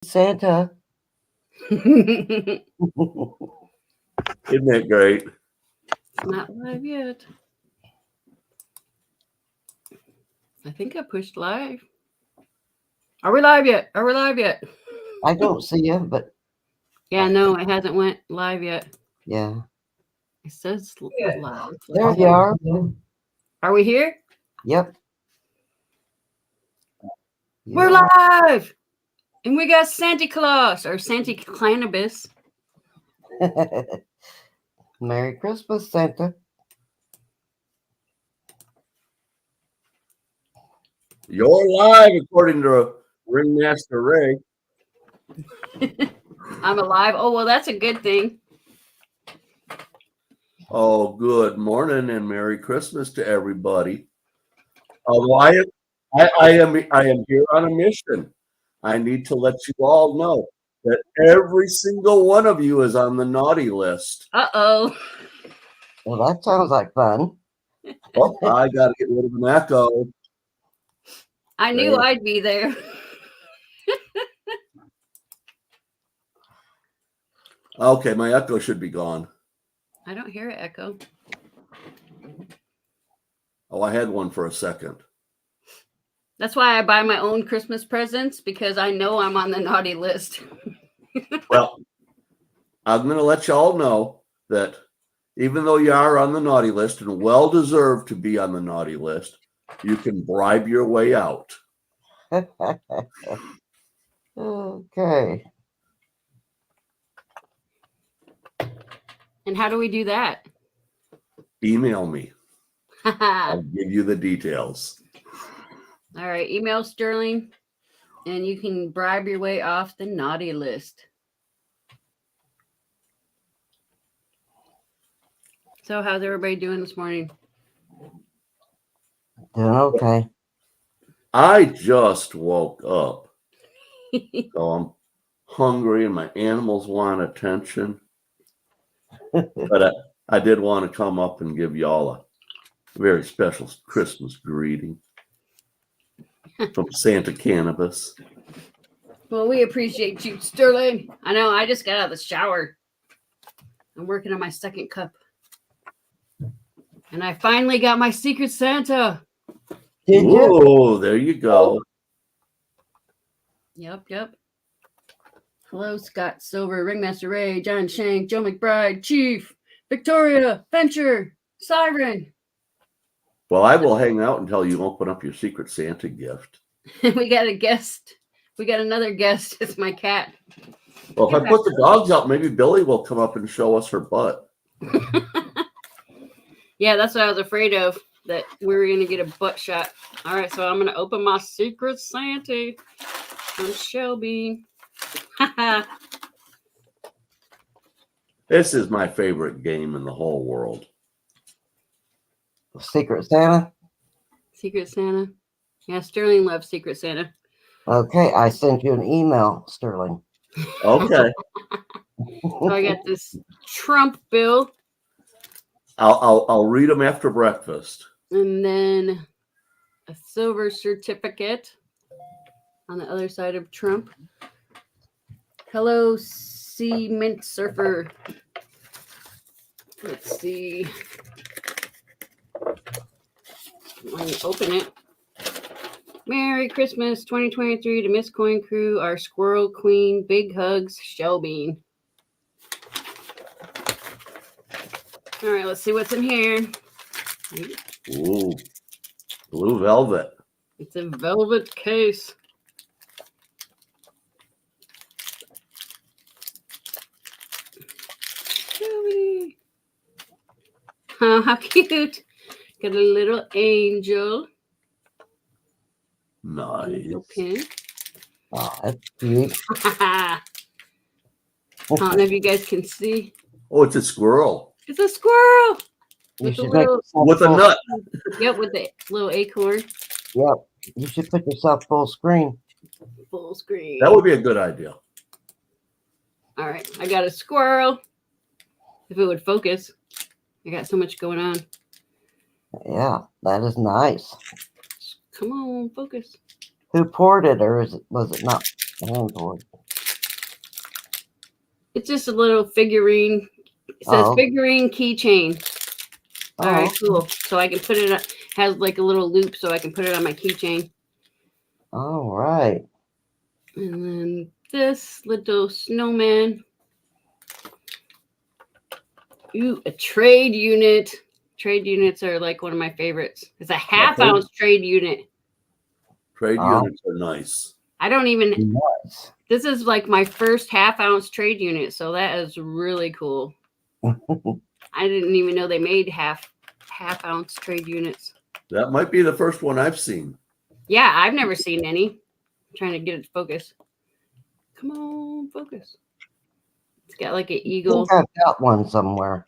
Santa. It's Isn't that great? not live yet. I think I pushed live. Are we live yet? Are we live yet? I don't see you, but Yeah, no, it hasn't went live yet. yeah. It says live. There you are. Are we here? Yep. We're Yeah. live! And we got Santa Claus or Santa Cannabis. Merry Christmas, Santa. You're live, according to Ringmaster Ray. I'm alive. Oh, well, that's a good thing. Oh, good morning and Merry Christmas to everybody. I am here on a mission. I need to let you all know that every single one of you is on the naughty list. Uh-oh. Well, that sounds like fun. Oh, I got to get rid of an echo. I knew There. I'd be there. Okay, my echo should be gone. I don't hear an echo. Oh, I had one for a second. That's why I buy my own Christmas presents, because I know I'm on the naughty list. Well, I'm going to let you all know that even though you are on the naughty list and well deserved to be on the naughty list, you can bribe your way out. Okay. And how do we do that? Email me. All I'll give you the details. right, email Sterling, and you can bribe your way off the naughty list. So how's everybody doing this morning? Doing okay. I just woke up. So I'm hungry and my animals want attention. But I did want to come up and give y'all a very special Christmas greeting from Santa Cannabis. Well, we appreciate you, Sterling. I know, I just got out of the shower. I'm working on my second cup. And I finally got my Secret Santa. Did you? Oh, there you go. Yep. Hello, Scott Silver, Ringmaster Ray, John Shank, Joe McBride, Chief, Victoria, Venture, Siren. Well, I will hang out until you open up your Secret Santa gift. We got a guest. We got another guest. It's my cat. Well, if I put the dogs out, maybe Billy will come up and show us her butt. Yeah, that's what I was afraid of, that we were going to get a butt shot. All right, so I'm going to open my Secret Santa from Shelby. This is my favorite game in the whole world. Secret Santa? Secret Santa. Yeah, Sterling loves Secret Santa. Okay, I sent you an email, Sterling. Okay. So I got this Trump bill, I'll read them after breakfast. and then a silver certificate on the other side of Trump. Hello, Cement Surfer. Let's see. Let me open it. Merry Christmas 2023 to Miss Coin Crew, our Squirrel Queen. Big hugs, Shelby. All right, let's see what's in here. Ooh, blue velvet. It's a velvet case. Shelby. Oh, how cute. Got a little angel. Nice. Angel pin. Oh, that's cute. I don't know if you guys can see. Oh, it's a squirrel It's a squirrel. You With a should make little, yourself with a full- nut. yep, with the little acorn. Yep. You should put yourself full screen. Full screen. That would be a good idea. All right, I got a squirrel. If it would focus. I got so much going on. Yeah, that is nice. Come on, focus. Who poured it, or was it not hand poured? It's just a little figurine. It says Oh. figurine keychain. Oh, All right, cool. So I can put it on, has like a little loop so I can put it on my keychain. all right. And then this little snowman. Ooh, a trade unit. Trade units are like one of my favorites. It's a half ounce trade unit. Trade Oh. units are nice. I don't even, Nice. this is like my first half ounce trade unit. So that is really cool. I didn't even know they made half ounce trade units. That might be the first one I've seen. Yeah, I've never seen any. I'm trying to get it to focus. Come on, focus. It's got like an I eagle. think I've got one somewhere.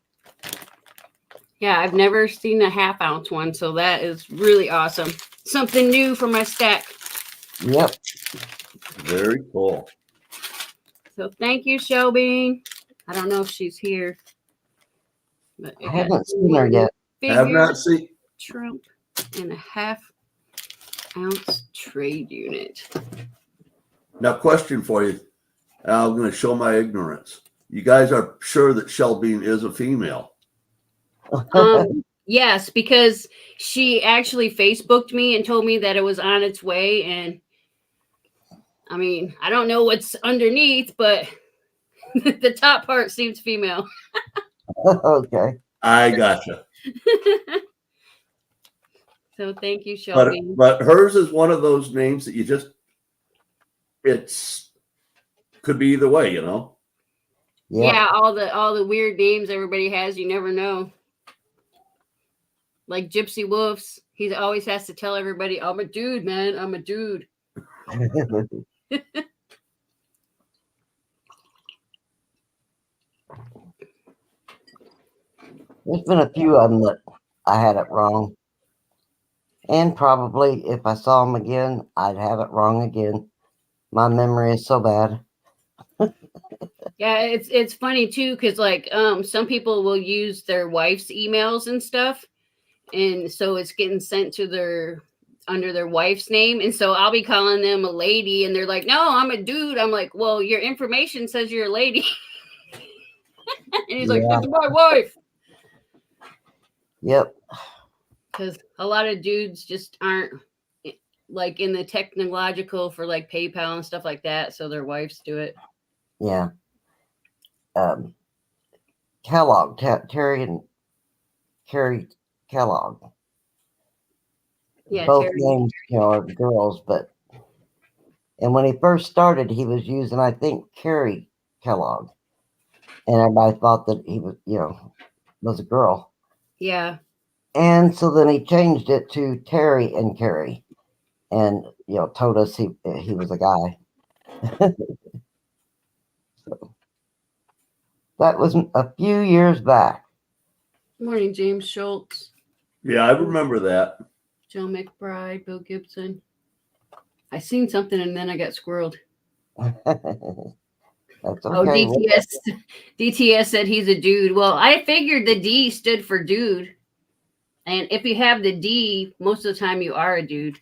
Yeah, I've never seen a half ounce one, so that is really awesome. Something new for my stack. Yep. Very cool. So thank you, Shelby. I don't know if she's here. But I haven't seen her yet. Have not seen. Trump and a half ounce trade unit. Now, question for you. I'm going to show my ignorance. You guys are sure that Shelby is a female? Yes, because she actually Facebooked me and told me that it was on its way. And I mean, I don't know what's underneath, but the top part seems female. Okay. I gotcha. So thank you, Shelby. But hers is one of those names that you just, could be either way, you know? Yep. Yeah, all the weird names everybody has, you never know. Like Gypsy Wolves, he always has to tell everybody, "I'm a dude, man. I'm a dude." There's been a few of them that I had it wrong. And probably if I saw them again, I'd have it wrong again. My memory is so bad. Yeah, it's funny too, because like some people will use their wife's emails and stuff, and so it's getting sent to their under their wife's name, and so I'll be calling them a lady, and they're like, "No, I'm a dude." I'm like, "Well, your information says you're a lady," and he's like, Yeah. "This is my wife." Yep. Because a lot of dudes just aren't like in the technological for like PayPal and stuff like that, so their wives do it. Yeah. Kellogg, Terry and Carrie Kellogg. Yeah, Both Terry. names, are girls, and when he first started, he was using, I think, Carrie Kellogg, and everybody thought that he was, was a girl. Yeah. And so then he changed it to Terry and Carrie, and told us he was a guy. So that was a few years back. Morning, James Schultz, Yeah, I remember that. Joe McBride, Bill Gibson. I seen something and then I got squirreled. That's okay. Oh, DTS said he's a dude. Well, I figured the D stood for dude. And if you have the D, most of the time you are a dude.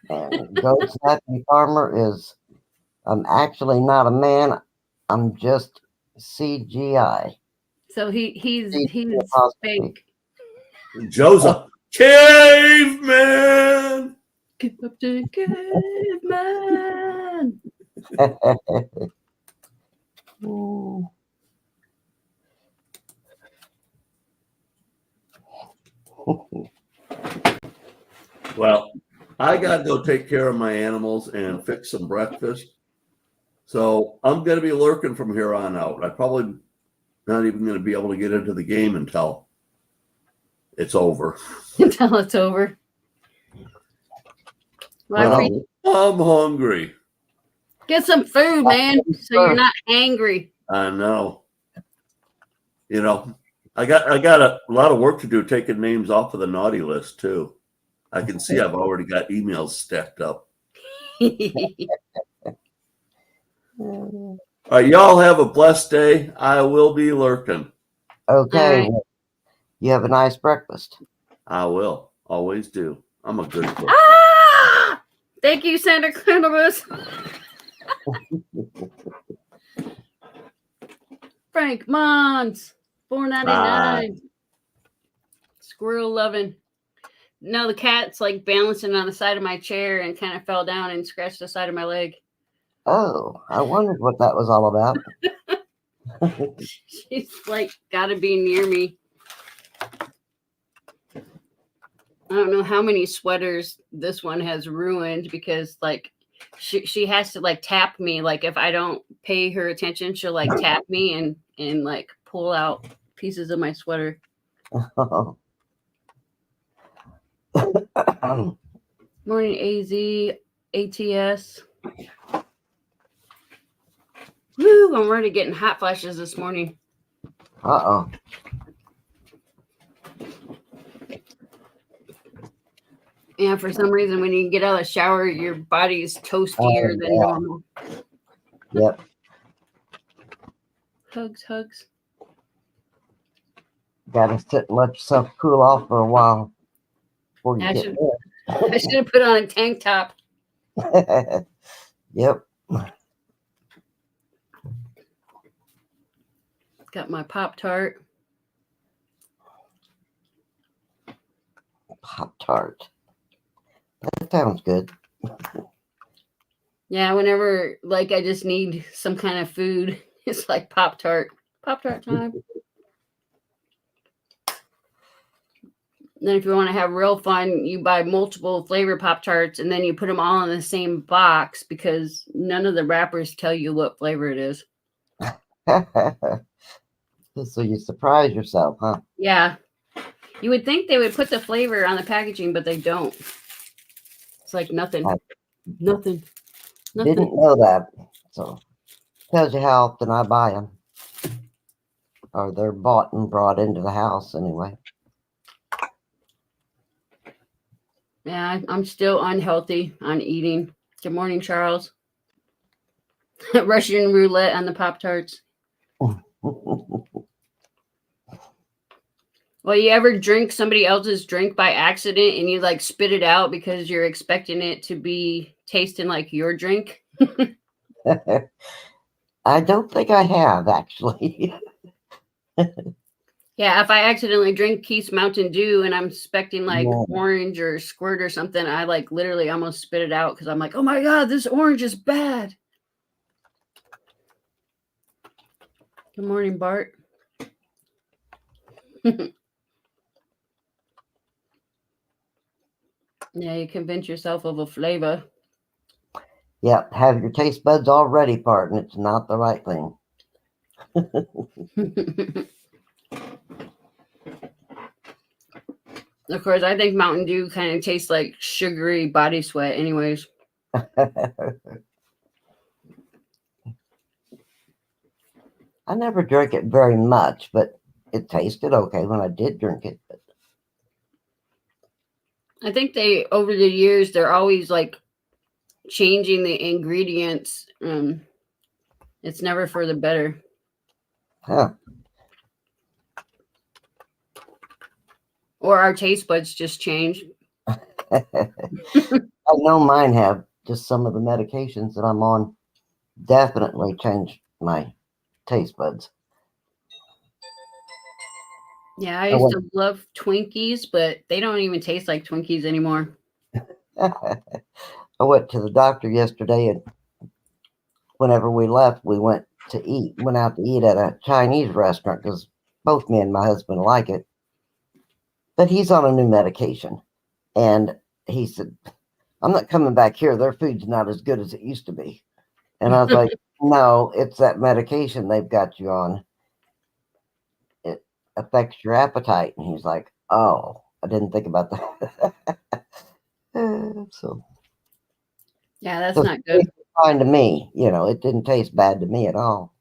And Goat Snappy Farmer is, I'm actually not a man. I'm just CGI. So he's fake. Joe's a caveman. Captain Caveman. Well, I got to go take care of my animals and fix some breakfast. So I'm going to be lurking from here on out. I probably not even going to be able to get into the game until it's over. Until it's over. Well, I'm hungry. get some food, man, so you're not angry. I know. I got a lot of work to do taking names off of the naughty list too. I can see I've already got emails stacked up. All right, y'all have a blessed day. I will be lurking. Okay. All right. You have a nice breakfast. I will. Always do. I'm a good cook. Ah! Thank you, Santa Cannabis. Frank Mons, $4.99. Squirrel loving. No, the cat's like balancing on the side of my chair and kind of fell down and scratched the side of my leg. Oh, I wondered what that was all about. She's like got to be near me. I don't know how many sweaters this one has ruined because like she has to like tap me. Like if I don't pay her attention, she'll like tap me and like pull out pieces of my sweater. Morning, AZ, ATS. Woo, I'm already getting hot flashes this morning. Uh-oh. Yeah, for some reason, when you get out of the shower, your body's toastier than yeah. normal. Yep. Hugs. Gotta sit and let yourself cool off for a while before you I get should have put on a tank top. there. Yep. Got my Pop-Tart. Pop-Tart. That sounds good. Yeah, whenever like I just need some kind of food, it's like Pop-Tart. Pop-Tart time. Then if you want to have real fun, you buy multiple flavor Pop-Tarts and then you put them all in the same box because none of the wrappers tell you what flavor it is. So you surprise yourself, huh? Yeah. You would think they would put the flavor on the packaging, but they don't. It's like nothing. Nothing. Didn't know that. So tells you how often I buy them. Or they're bought and brought into the house anyway. Yeah, I'm still unhealthy on eating. Good morning, Charles. Russian roulette on the Pop-Tarts. Well, you ever drink somebody else's drink by accident and you like spit it out because you're expecting it to be tasting like your drink? I don't think I have, actually. Yeah, if I accidentally drink Keith's Mountain Dew and I'm expecting like Yeah. orange or squirt or something, I like literally almost spit it out because I'm like, oh my God, this orange is bad. Good morning, Bart. Yeah, you convince yourself of a flavor. Yep, have your taste buds all ready for it, and it's not the right thing. Of course, I think Mountain Dew kind of tastes like sugary body sweat anyways. I never drank it very much, but it tasted okay when I did drink it. But I think they, over the years, they're always like changing the ingredients. It's never for the better. huh. Or our taste buds just change. I know mine have. Just some of the medications that I'm on definitely changed my taste buds. Yeah, I used to love Twinkies, but they don't even taste like Twinkies anymore. I went to the doctor yesterday, and whenever we left, we went out to eat at a Chinese restaurant because both me and my husband like it. But he's on a new medication. And he said, I'm not coming back here. Their food's not as good as it used to be. And I was like, no, it's that medication they've got you on. It affects your appetite. And he's like, oh, I didn't think about that. So yeah, that's not good. It was fine to me. It didn't taste bad to me at all.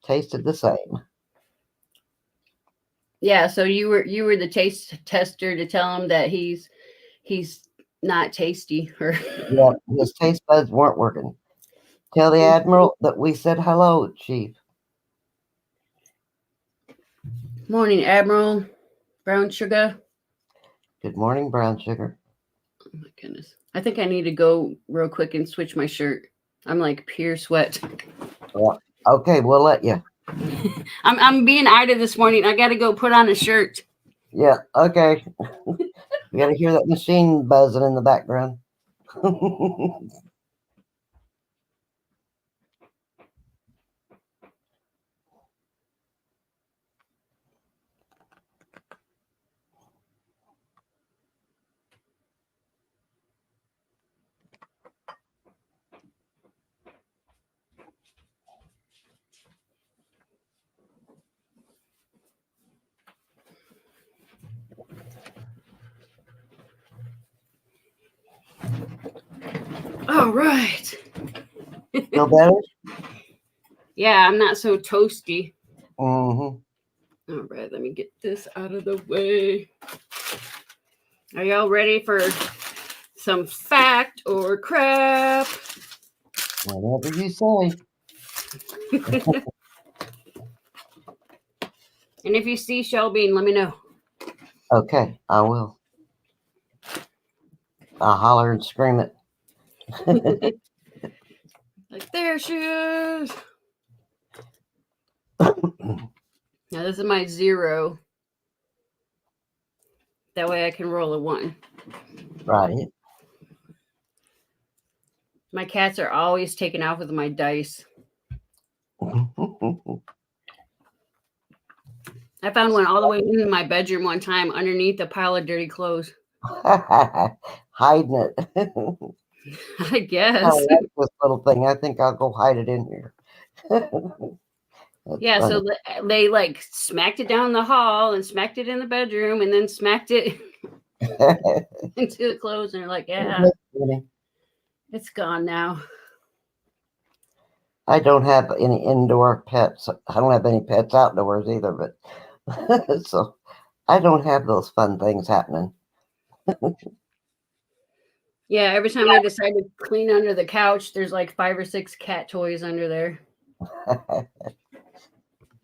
Tasted the same. Yeah, so you were the taste tester to tell him that he's not tasty. Or Yeah, his taste buds weren't working. Tell the Admiral that we said hello, Chief. Morning, Admiral. Brown sugar. Good morning, brown sugar. Oh my goodness. I think I need to go real quick and switch my shirt. I'm like pure sweat. Well, okay, we'll let you. I'm being Ida this morning. I got to go put on a shirt. Yeah, okay. You gotta hear that machine buzzing in the background. All right. Feel better? Yeah, I'm not so toasty. Mm-hmm. All right, let me get this out of the way. Are y'all ready for some fact or crap? Whatever you say. And if you see Shelby, let me know. Okay, I will. I'll holler and scream it. Like, there she is. Now, this is my 0. That way I can roll a 1. Right. My cats are always taken off with my dice. I found one all the way in my bedroom one time underneath a pile of dirty clothes. Hiding it. I guess. I like this little thing. I think I'll go hide it in here. Yeah, funny. so they like smacked it down the hall and smacked it in the bedroom and then smacked it into the clothes. And they're like, yeah, it's gone now. I don't have any indoor pets. I don't have any pets outdoors either, but so I don't have those fun things happening. Yeah, every time I decide to clean under the couch, there's like 5 or 6 cat toys under there.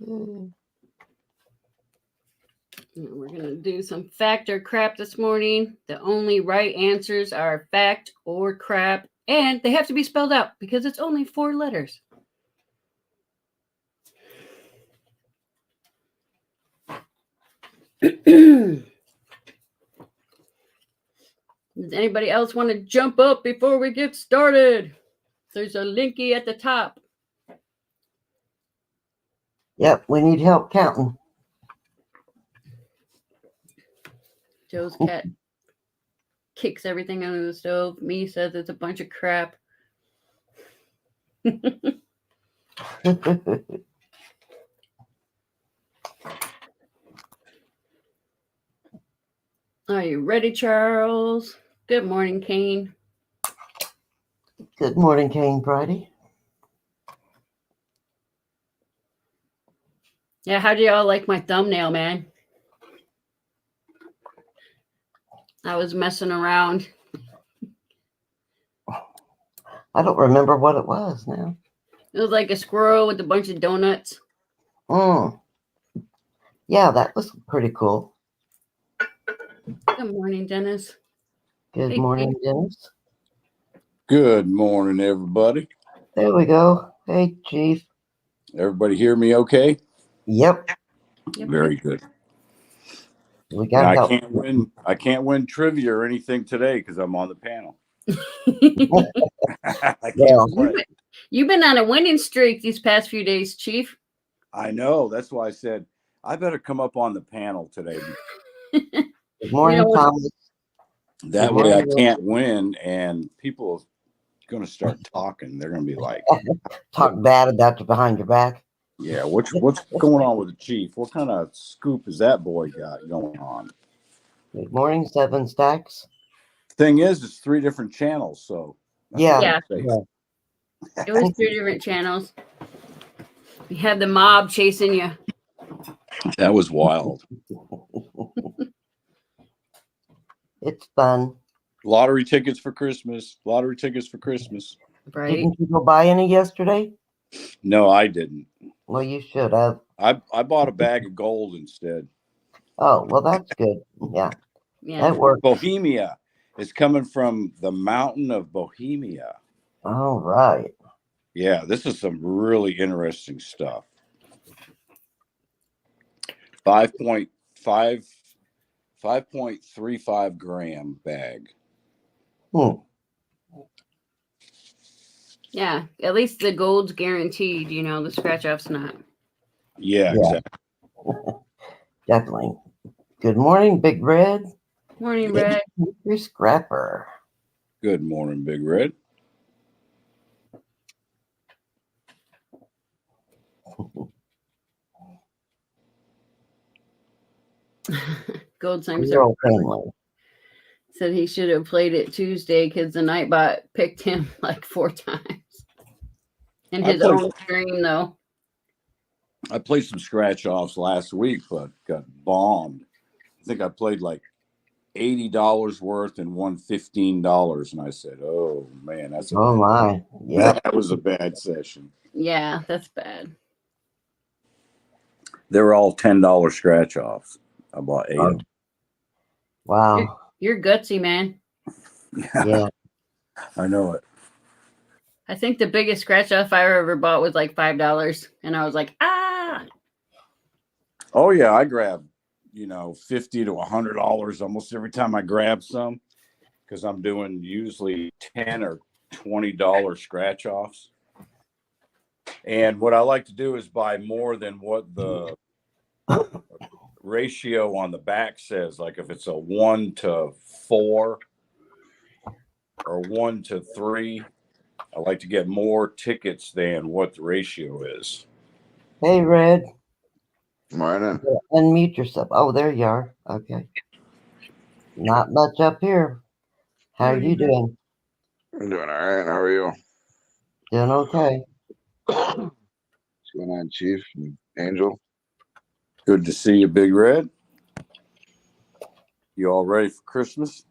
We're going to do some fact or crap this morning. The only right answers are fact or crap, and they have to be spelled out because it's only 4 letters. Does anybody else want to jump up before we get started? There's a linky at the top. Yep, we need help counting. Joe's cat kicks everything under the stove. Me says it's a bunch of crap. Are you ready, Charles? Good morning, Kane. Good morning, Kane Friday. Yeah, how do y'all like my thumbnail, man? I was messing around. I don't remember what it was now. It was like a squirrel with a bunch of donuts. Yeah, that was pretty cool. Good morning, Dennis. Good Hey, morning, Kane. Dennis. Good morning, everybody. There we go. Hey, Chief. Everybody hear me okay? Yep. Very good. We got Now, help. I can't win trivia or anything today because I'm on the panel. I Yeah. can't play. You've been on a winning streak these past few days, Chief. I know. That's why I said I better come up on the panel today. Good morning, You know what- Thomas. That Good way I morning. can't win and people are going to start talking. They're going to be like, Talk bad about you behind your back. yeah, what's going on with the Chief? What kind of scoop has that boy got going on? Good morning, Seven Stacks. Thing is, it's 3 different channels. So Yeah. Yeah. It was 3 different channels. You had the mob chasing you. That was wild. It's fun. Lottery tickets for Christmas. Lottery tickets for Christmas. Right? Didn't you go buy any yesterday? No, I didn't. Well, you should have. I bought a bag of gold instead. Oh, well, that's good. Yeah, Yeah. that worked. Bohemia is coming from the mountain of Bohemia. All right. Yeah, this is some really interesting stuff. 5.35 gram bag. Hmm. Yeah, at least the gold's guaranteed. The scratch off's not. Yeah, Yeah. exactly. Definitely. Good morning, Big Red. Morning, Red. Your scrapper. Good morning, Big Red. Gold Times Girl family. said he should have played it Tuesday because the Nightbot picked him like 4 times. In I his played- own stream, though. I played some scratch offs last week, but got bombed. I think I played like $80 worth and won $15. And I said, oh, man, that's Oh my. Yeah. that was a bad session. Yeah, that's bad. They were all $10 scratch offs. I bought 8 of them. Wow. You're gutsy, man. Yeah. I know it. I think the biggest scratch off I ever bought was like $5. And I was like, ah. Oh, yeah. I grabbed, $50 to $100 almost every time I grab some because I'm doing usually $10 or $20 scratch offs. And what I like to do is buy more than what the ratio on the back says. Like if it's a 1 to 4 or 1 to 3, I like to get more tickets than what the ratio is. Hey, Red. Morning. Unmute yourself. Oh, there you are. Okay. Not much up here. How are you doing? I'm doing all right. How are you? Doing okay. What's going on, Chief and Angel? Good to see you, Big Red. You all ready for Christmas?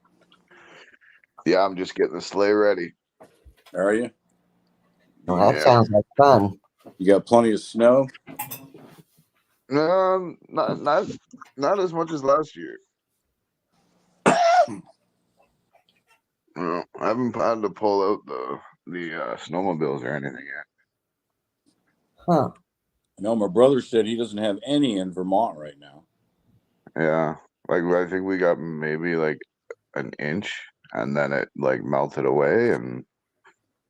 Yeah, I'm just getting the sleigh ready. Are you? Well, that Yeah. sounds like fun. You got plenty of snow? No, not as much as last year. No, I haven't had to pull out the snowmobiles or anything yet. Huh. No, my brother said he doesn't have any in Vermont right now. Yeah, like I think we got maybe like an inch, and then it like melted away, and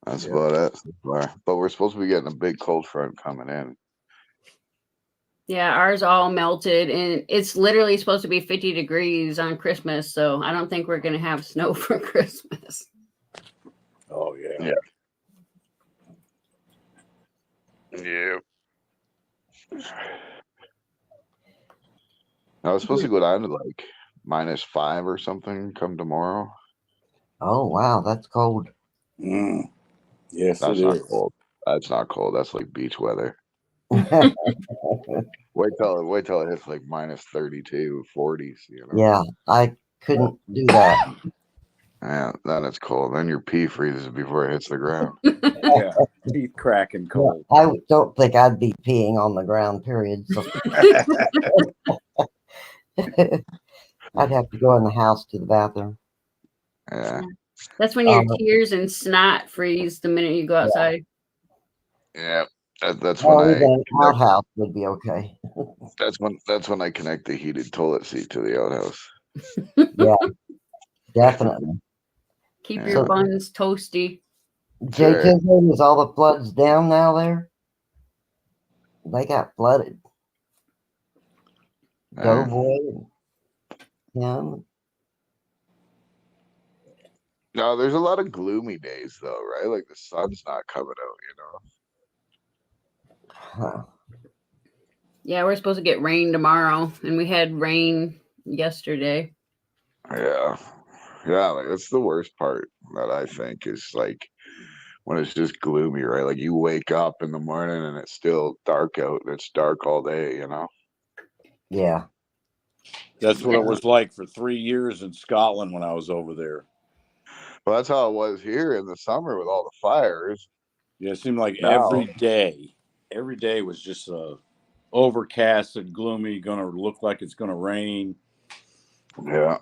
that's Yeah. about it. But we're supposed to be getting a big cold front coming in. Yeah, ours all melted. And it's literally supposed to be 50 degrees on Christmas. So I don't think we're going to have snow for Christmas. Oh, yeah. Yeah. Yeah. I was supposed to go down to like -5 or something come tomorrow. Oh, wow. That's cold. Mm. Yes, That's it not is. cold. That's not cold. That's like beach weather. Wait till it hits like -32, 40s, Yeah, I couldn't do that. Yeah, then it's cold. Then your pee freezes before it hits the ground. Yeah, teeth cracking cold. I don't think I'd be peeing on the ground, period. So I'd have to go in the house to the bathroom. Yeah, That's when your tears and snot freeze the minute you go outside. yeah. That's when Or I even an outhouse would be okay. that's when I connect the heated toilet seat to the outhouse. Yeah, definitely. Keep Yeah. your buns toasty. Jay Sure. Tisland, is all the floods down now there? They got flooded. Doughboy and him. No, there's a lot of gloomy days though, right? Like the sun's not coming out, Huh. Yeah, we're supposed to get rain tomorrow. And we had rain yesterday. Yeah. Yeah, like that's the worst part that I think is like when it's just gloomy, right? Like you wake up in the morning and it's still dark out and it's dark all day, Yeah. That's what it was like for 3 years in Scotland when I was over there. Well, that's how it was here in the summer with all the fires. Yeah, it seemed like No. every day was just overcast and gloomy, going to look like it's going to rain. Yeah.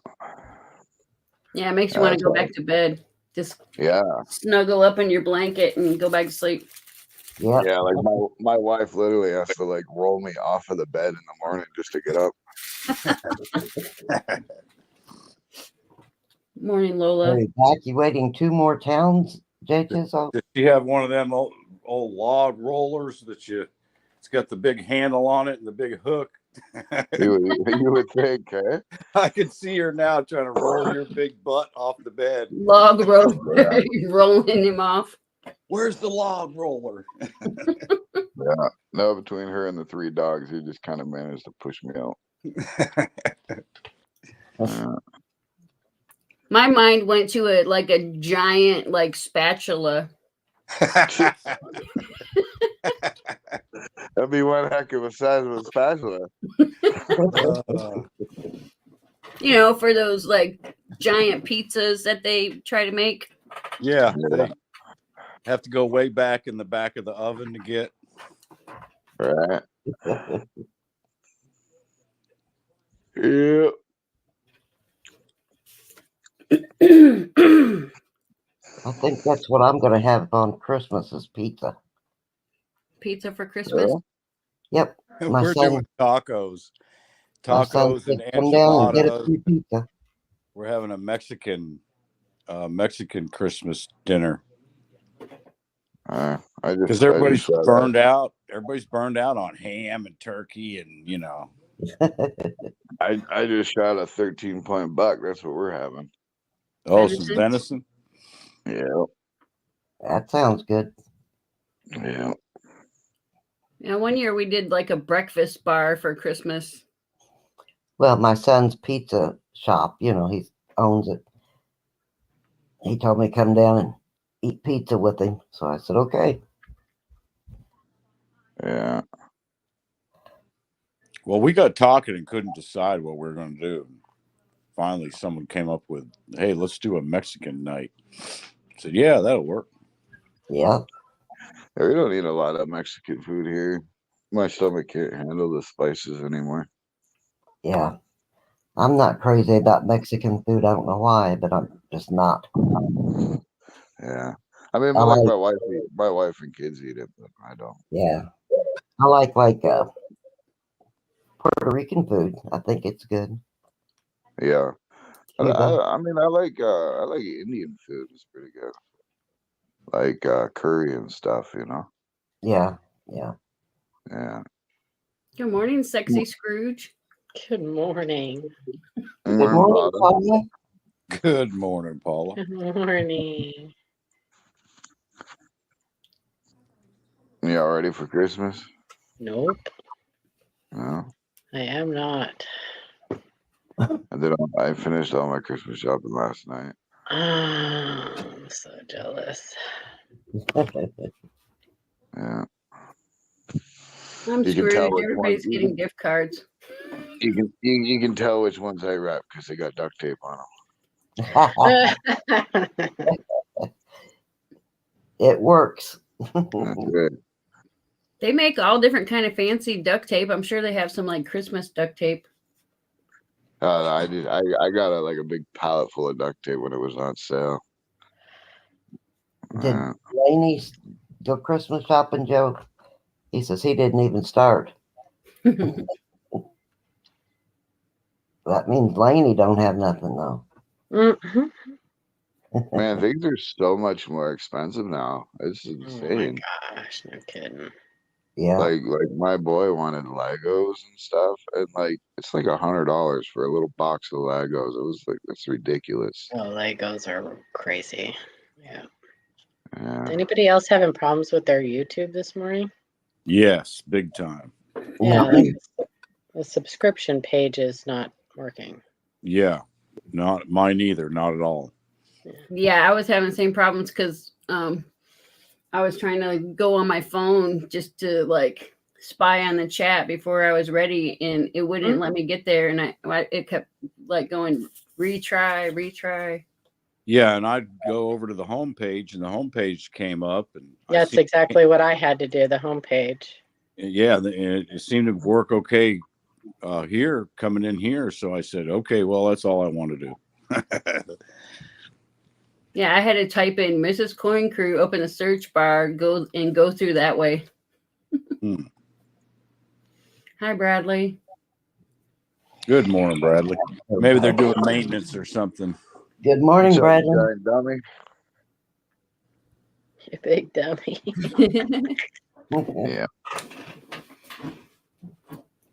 Yeah, it makes you want That's to go right. back to bed. Just Yeah. snuggle up in your blanket and go back to sleep. Yep. Yeah, like my wife literally has to like roll me off of the bed in the morning just to get up. Morning, Lola. They're evacuating 2 more towns, JJ. So Does she have one of them old log rollers it's got the big handle on it and the big hook? You would think, eh? I can see her now trying to roll your big butt off the bed. Log roller, Yeah. rolling him off. Where's the log roller? Yeah. No, between her and the 3 dogs, he just kind of managed to push me out. Yeah. My mind went to a giant spatula. That'd be one heck of a size of a spatula. You know, for those giant pizzas that they try to make. Yeah, Yeah. they have to go way back in the back of the oven to get. Right. Yeah. I think that's what I'm going to have on Christmas is pizza. Pizza for Christmas. Yep. My We're son- doing tacos. My son Tacos and said, come down and get a enchiladas. free pizza. We're having a Mexican Christmas dinner I because just everybody's shut up. burned out. Everybody's burned out on ham and turkey, and I just shot a 13-point buck. That's what we're having. some venison. Yeah. That sounds good. Yeah. Yeah, one year we did a breakfast bar for Christmas. Well, my son's pizza shop, he owns it. He told me to come down and eat pizza with him. So I said, okay. Yeah. Well, we got talking and couldn't decide what we were going to do. Finally, someone came up with, "Hey, let's do a Mexican night." I said, "Yeah, that'll work." Yeah. We don't eat a lot of Mexican food here. My stomach can't handle the spices anymore. Yeah. I'm not crazy about Mexican food. I don't know why, but I'm just not. Yeah. I mean, I like like- my wife and kids eat it, but I don't. Yeah. I like Puerto Rican food. I think it's good. Yeah. Cuba. I mean, I like Indian food. It's pretty good. Like curry and stuff, Yeah. Yeah. Yeah. Good morning, sexy Scrooge. Good morning. Good morning, Paula. Good morning, Paula. Good morning. You all ready for Christmas? Nope, No. I am not. I finished all my Christmas shopping last night. I'm so jealous. Yeah. I'm You can tell Scrooge. which Everybody's one- getting gift cards. You can tell which ones I wrap because they got duct tape on It works. them. That's good. They make all different kind of fancy duct tape. I'm sure they have some Christmas duct tape. I got a big pallet full of duct tape when it was on sale. Did Laney go Christmas shopping, Joe? He says he didn't even start. That means Laney don't have nothing though. Mhm. Man, things are so much more expensive now. It's Oh my insane. gosh, no kidding. Yeah. Like my boy wanted Legos and stuff, and it's like $100 for a little box of Legos. It was that's ridiculous. Oh, Legos are crazy. Yeah. Yeah. Anybody else having problems with their YouTube this morning? Yes, big time. Yeah, No. the subscription page is not working. Yeah, not mine either. Not at all. Yeah, I was having the same problems because I was trying to go on my phone just to spy on the chat before I was ready, and it wouldn't let me get there, and it kept going retry. Yeah, and I'd go over to the homepage, and the homepage came up, and That's exactly what I had to do, the homepage. Yeah, it seemed to work okay here, coming in here. So I said, okay, well, that's all I want to do. Yeah, I had to type in Mrs. Coin Crew, open the search bar, go through that way. Hmm. Hi, Bradley. Good morning, Bradley. Maybe they're doing maintenance or something. Good morning, What's up, Bradley. you giant dummy? You big dummy. Yeah.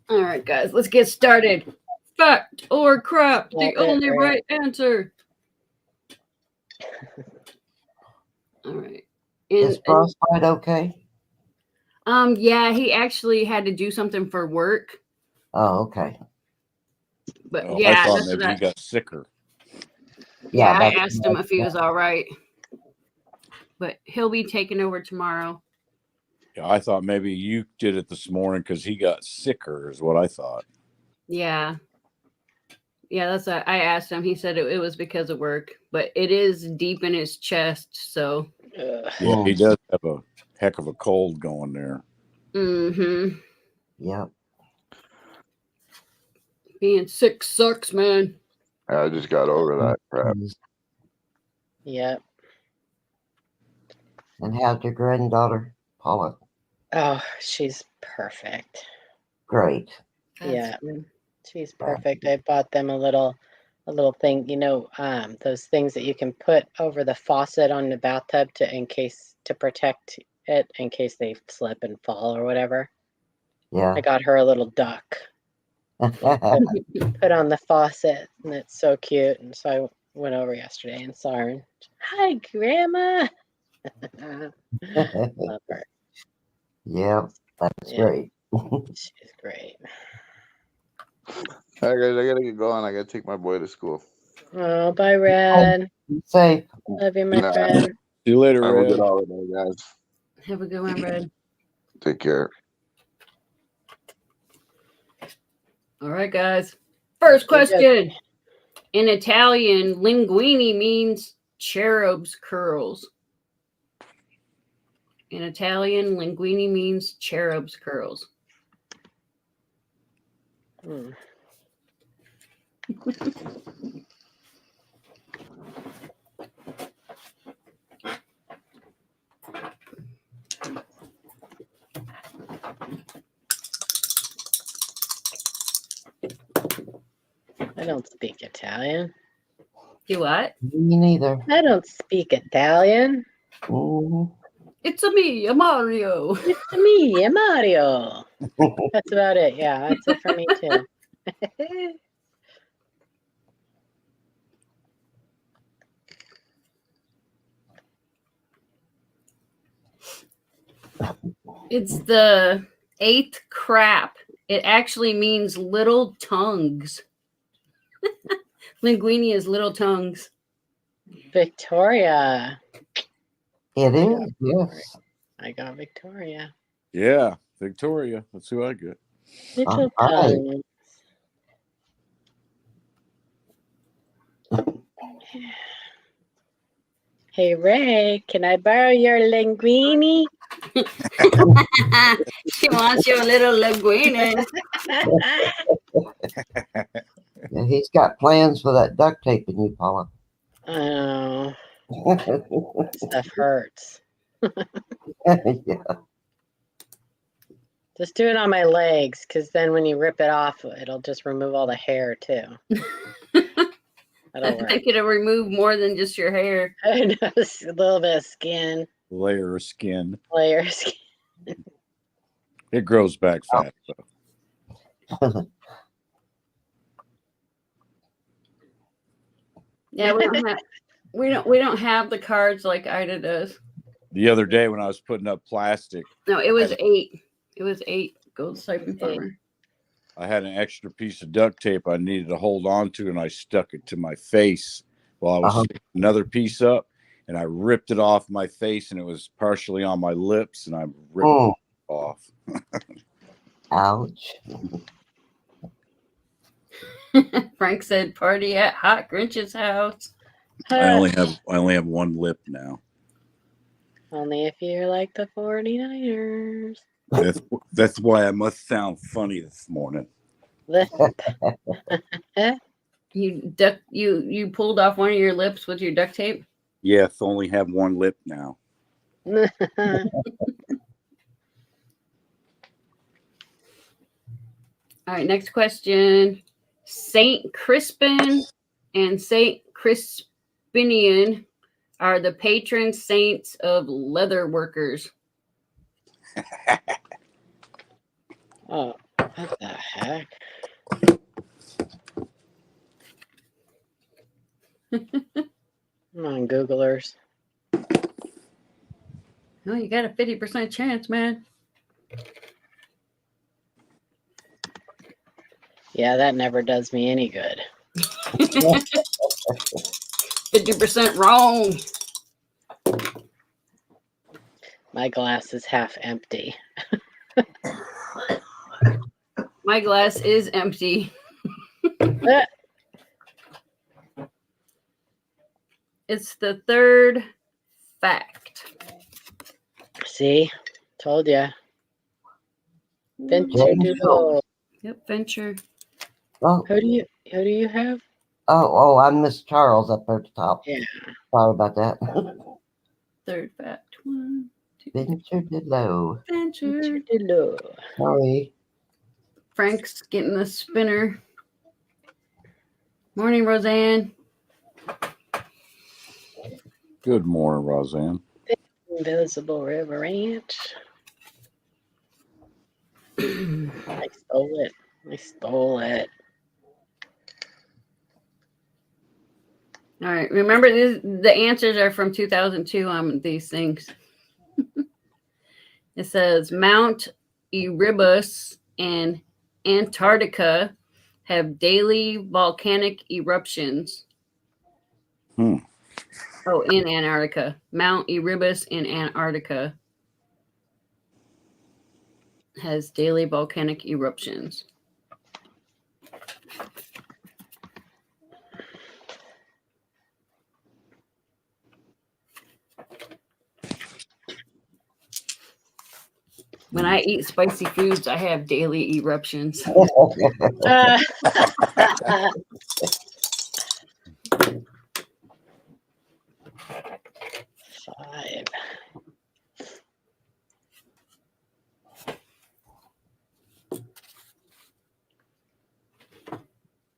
All right, guys, let's get started. Fact or crap? The Fact or only crap. right answer. All right. Is Frostbite okay? Yeah, he actually had to do something for work, Oh, okay. but Oh, yeah, I thought that's maybe what he got sicker. yeah, I that's- asked him if he was all right, but he'll be taking over tomorrow. Yeah, I thought maybe you did it this morning because he got sicker, is what I thought. Yeah. Yeah, that's what I asked him. He said it was because of work, but it is deep in his chest, so. Ugh. Yeah, he does have a heck of a cold going there. Mm-hmm. Yep. Being sick sucks, man. I just got over that crap. Yep. And how's your granddaughter, Paula? Oh, she's perfect. Great. Yeah. She's perfect. I bought them a little thing, those things that you can put over the faucet on the bathtub to protect it in case they slip and fall or whatever. Yeah. I got her a little duck. Put on the faucet, and it's so cute. And so I went over yesterday and saw her. And, hi, Grandma. Love her. Yeah, that's Yeah. great. She's great. All right, guys, I gotta get going. I gotta take my boy to school. Oh, bye, Red. Be safe. Love you, my Nah. friend. See you later, Have a Red. good holiday, guys. Have a good one, Red. Take care. All right, guys. First question. In Italian, linguini means cherub's curls. In Italian, linguini means cherub's curls. Hmm. I don't speak Italian. You what? Me neither. I don't speak Italian. Mhm. It's a me, a Mario. It's me, Mario. That's about it. Yeah, that's it for me too. It's the 8th crap. It actually means little tongues. Linguini is little tongues. Victoria. It is, yes. I got Victoria. Yeah, Victoria. That's who I get. Little All right. tongue. Hey, Ray, can I borrow your linguini? She wants your little linguini. Yeah, he's got plans for that duct tape in you, Paula. Oh, stuff hurts. Yeah. Just do it on my legs, because then when you rip it off, it'll just remove all the hair too. I That'll work. think it'll remove more than just your hair. I know, just a little bit of skin, Layer of skin. layer of skin. It grows back fast. Though. Yeah, we don't have the cards like Ida does. The other day when I was putting up plastic, No, it was 8. It was 8 gold stipend farmer. I had an extra piece of duct tape I needed to hold on to, and I stuck it to my face while I was sticking another piece up, and I ripped it off my face, and it was partially on my lips, and I ripped it off. Ouch. Frank said, "Party at Hot Grinch's house." I only have one lip now. Only if you're like the 49ers. That's why I must sound funny this morning. You pulled off one of your lips with your duct tape. Yes, only have one lip now. All right, next question. Saint Crispin and Saint Crispinian are the patron saints of leather workers. Oh, what the heck? Come on, Googlers. Oh, you got a 50% chance, man. Yeah, that never does me any good. 50% wrong. My glass is half empty. My glass is empty. It's the third fact. See, told ya. Venture James to low. Yep, venture. Oh, Who do you have? I missed Charles up there at the top. Yeah. Sorry about that. Third fact. 1, 2, Venture to low. venture. Venture to low. Sorry. Frank's getting the spinner. Morning, Roseanne. Good morning, Roseanne. Invisible River Ranch. I stole it. I stole it. All right. Remember, the answers are from 2002 on these things. It says Mount Erebus and Antarctica have daily volcanic eruptions. Oh, in Antarctica. Mount Erebus in Antarctica has daily volcanic eruptions. When I eat spicy foods, I have daily eruptions. Five.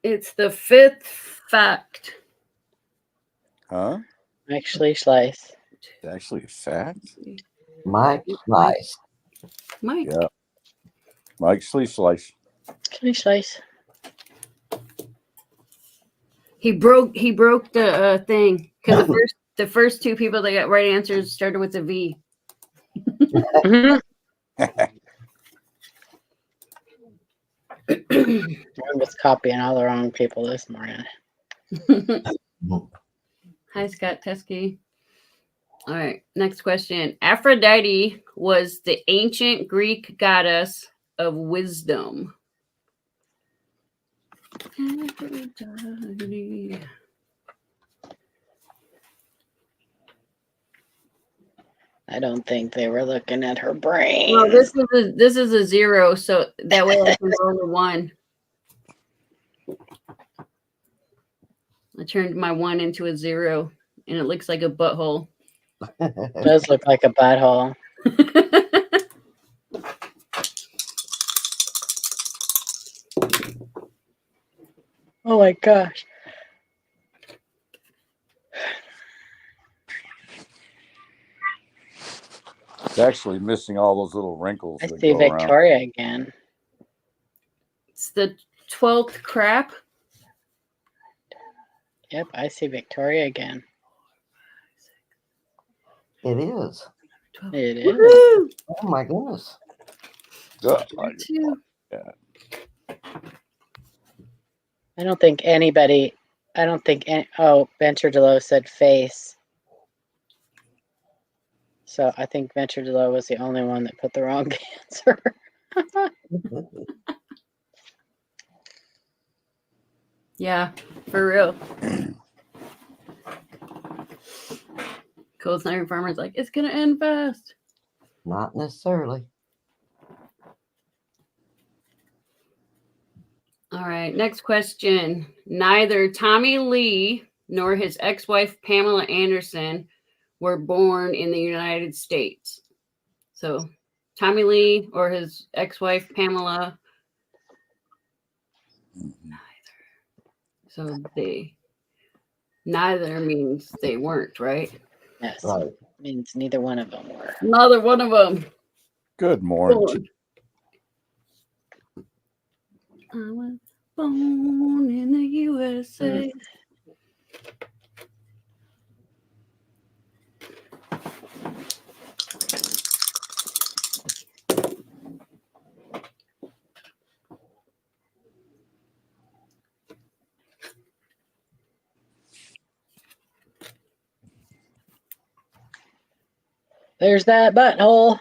It's the fifth fact. Huh? Actually, slice. It's actually a fact. Mike Slice. Mike. Yeah. Mike Slice. Can I slice? He broke the thing because the first two people that got right answers started with a V. I was copying all the wrong people this morning. Hi, Scott Teskey. All right, next question. Aphrodite was the ancient Greek goddess of wisdom. Aphrodite. I don't think they were looking at her brain. Well, this is a 0, so that way I can roll a 1. I turned my 1 into a 0, and it looks like a butthole. It does look like a butthole. Oh my gosh. It's actually missing all those little wrinkles. I that see go around. Victoria again. It's the 12th crap. Yep, I see Victoria again. It is. It is. Woo! Oh my goodness. Yeah, Two. I don't think anybody. Oh, Venture Delow said face. So I think Venture Delow was the only one that put the wrong answer. Yeah, for real. Cold Iron Farmer's like, it's gonna end fast. Not necessarily. All right, next question. Neither Tommy Lee nor his ex-wife Pamela Anderson were born in the United States. So Tommy Lee or his ex-wife Pamela. So neither means they weren't, right? Yes. Right. Means neither one of them were. Neither one of them. Good morning. I was born in the USA. There's that butthole.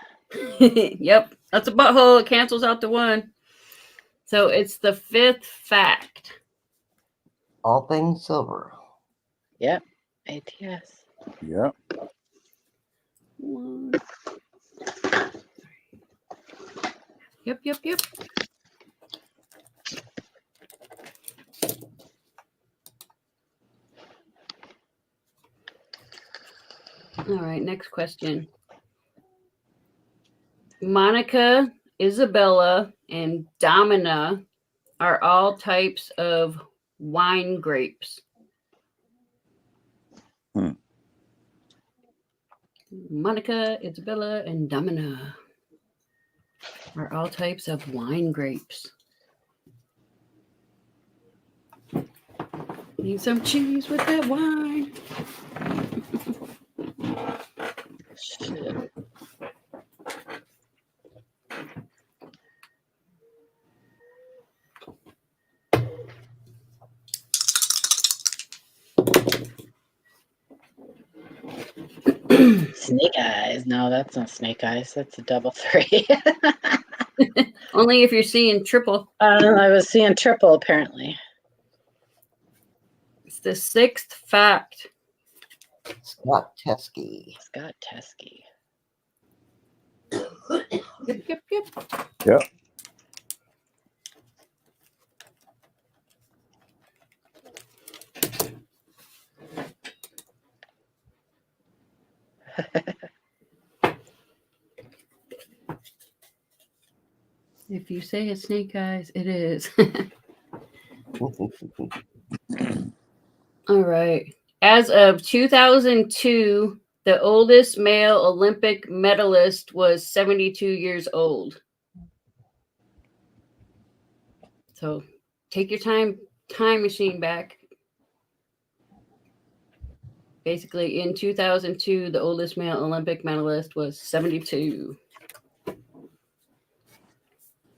Yep, that's a butthole. It cancels out the one. So it's the fifth fact. All things silver. Yep. ATS. Yeah. One. Yep. All right, next question. Monica, Isabella, and Domina are all types of wine grapes. Monica, Isabella, and Domina are all types of wine grapes. Need some cheese with that wine. Shit. Snake eyes. No, that's not snake eyes. That's a double three. Only if you're seeing triple. I was seeing triple apparently. It's the sixth fact. Scott Teskey. Scott Teskey. Yep. Yep. If you say it's snake eyes, it is. All right. As of 2002, the oldest male Olympic medalist was 72 years old. So take your time machine back. Basically, in 2002, the oldest male Olympic medalist was 72.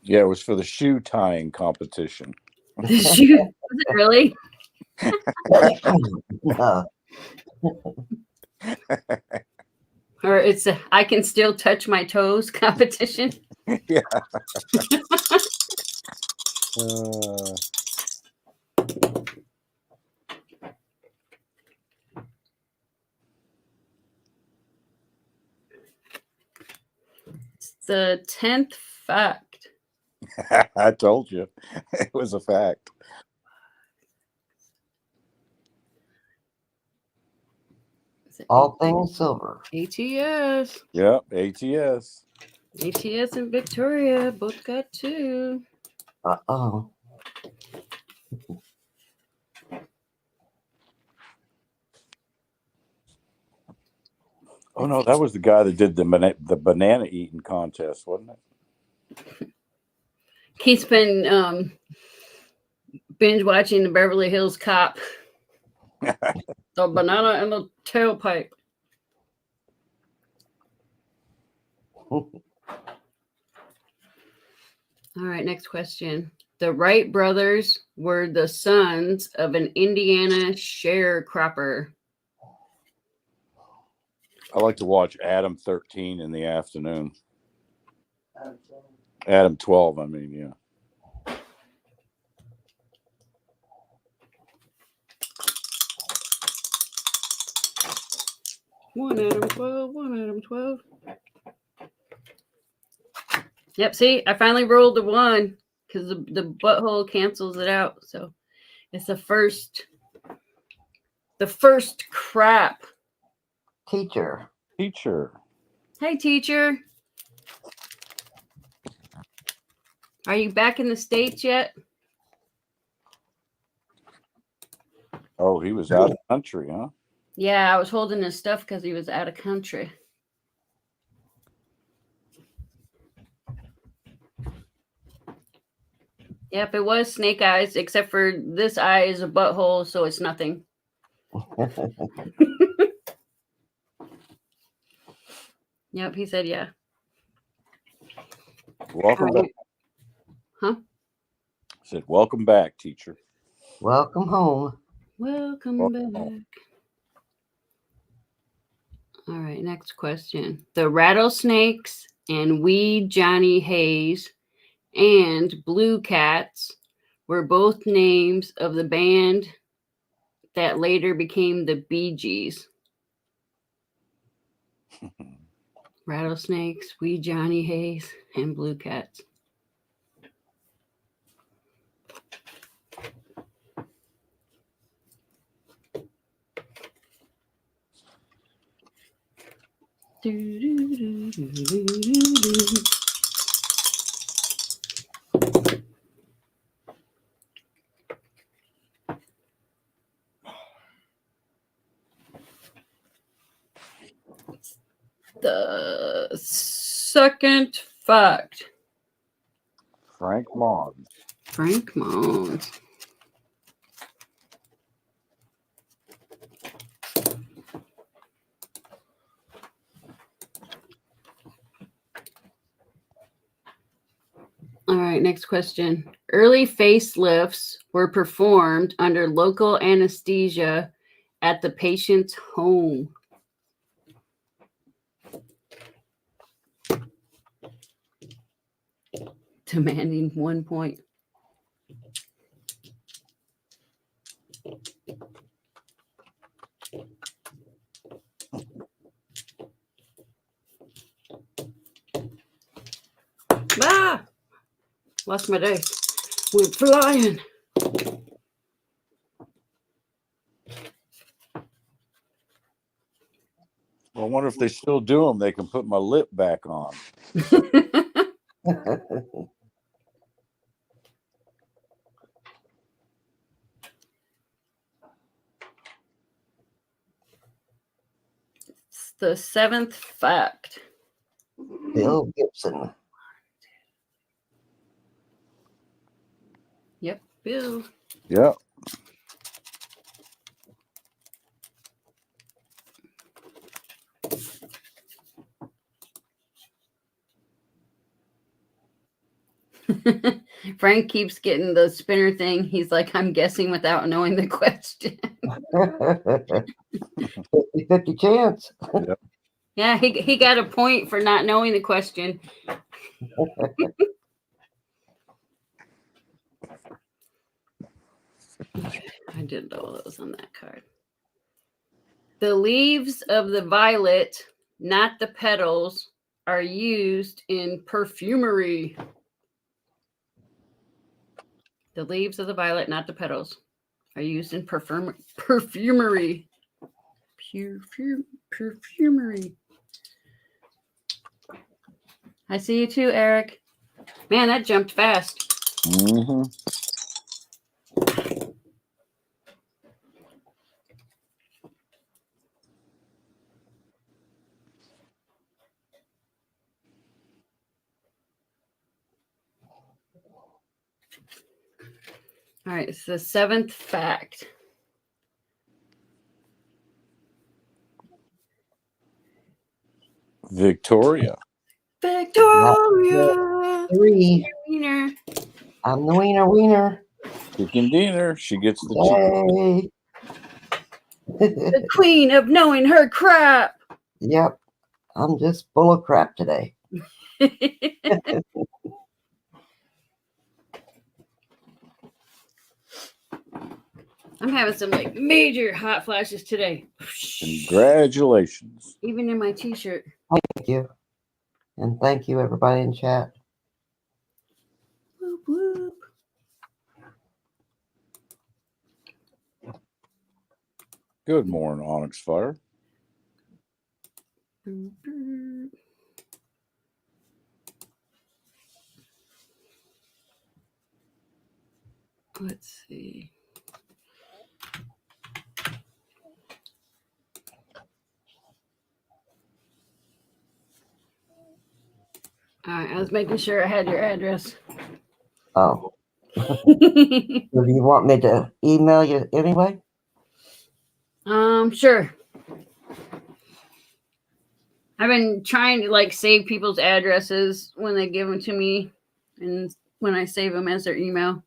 Yeah, it was for the shoe tying competition. Was it really? Or it's a I can still touch my toes competition. Yeah. It's the 10th fact. I told you. It was a fact. All things silver. ATS. Yep, ATS. ATS and Victoria both got 2. Uh-oh. Oh no, that was the guy that did the banana eating contest, wasn't it? He's been binge watching the Beverly Hills Cop. The banana and the tailpipe. All right, next question. The Wright brothers were the sons of an Indiana sharecropper. I like to watch Adam 13 in the afternoon. Adam 12, I mean, yeah. One Adam 12, one Adam 12. Yep, see, I finally rolled the 1 because the butthole cancels it out. So it's the first The first crap. Teacher. Teacher. Hey, teacher. Are you back in the States yet? Oh, he was out of the country, huh? Yeah, I was holding his stuff because he was out of country. Yep, it was snake eyes, except for this eye is a butthole, so it's nothing. Yep, he said yeah. Welcome back. Huh? Said, welcome back, teacher. Welcome home. Welcome back. All right, next question. The Rattlesnakes and Wee Johnny Hayes and Blue Cats were both names of the band that later became the Bee Gees. Rattlesnakes, Wee Johnny Hayes, and Blue Cats. The second fact. Frank Mons. Frank Mons. All right, next question. Early facelifts were performed under local anesthesia at the patient's home. Demanding 1 point. Ah! Lost my day. We're flying. Well, I wonder if they still do them. They can put my lip back on. It's the seventh fact. Bill Gibson. Yep, Bill. Yep. Frank keeps getting the spinner thing. He's like, I'm guessing without knowing the question. 50-50 chance. Yeah, he got a point for not knowing the question. I did all those on that card. The leaves of the violet, not the petals, are used in perfumery. The leaves of the violet, not the petals, are used in perfumery. Perfumery. I see you too, Eric. Man, that jumped fast. Mm-hmm. All right, it's the seventh fact. Victoria. Victoria. 3. Wiener. I'm the wiener. Chicken dinner. She gets the chicken. Yay. The queen of knowing her crap. Yep. I'm just full of crap today. I'm having some like major hot flashes today. Congratulations. Even in my t-shirt. Thank you. And thank you, everybody in chat. Whoop, whoop. Good morning, Onyx Fire. Let's see. All right, I was making sure I had your address. Oh, so do you want me to email you anyway? Sure. I've been trying to like save people's addresses when they give them to me, and when I save them as their email.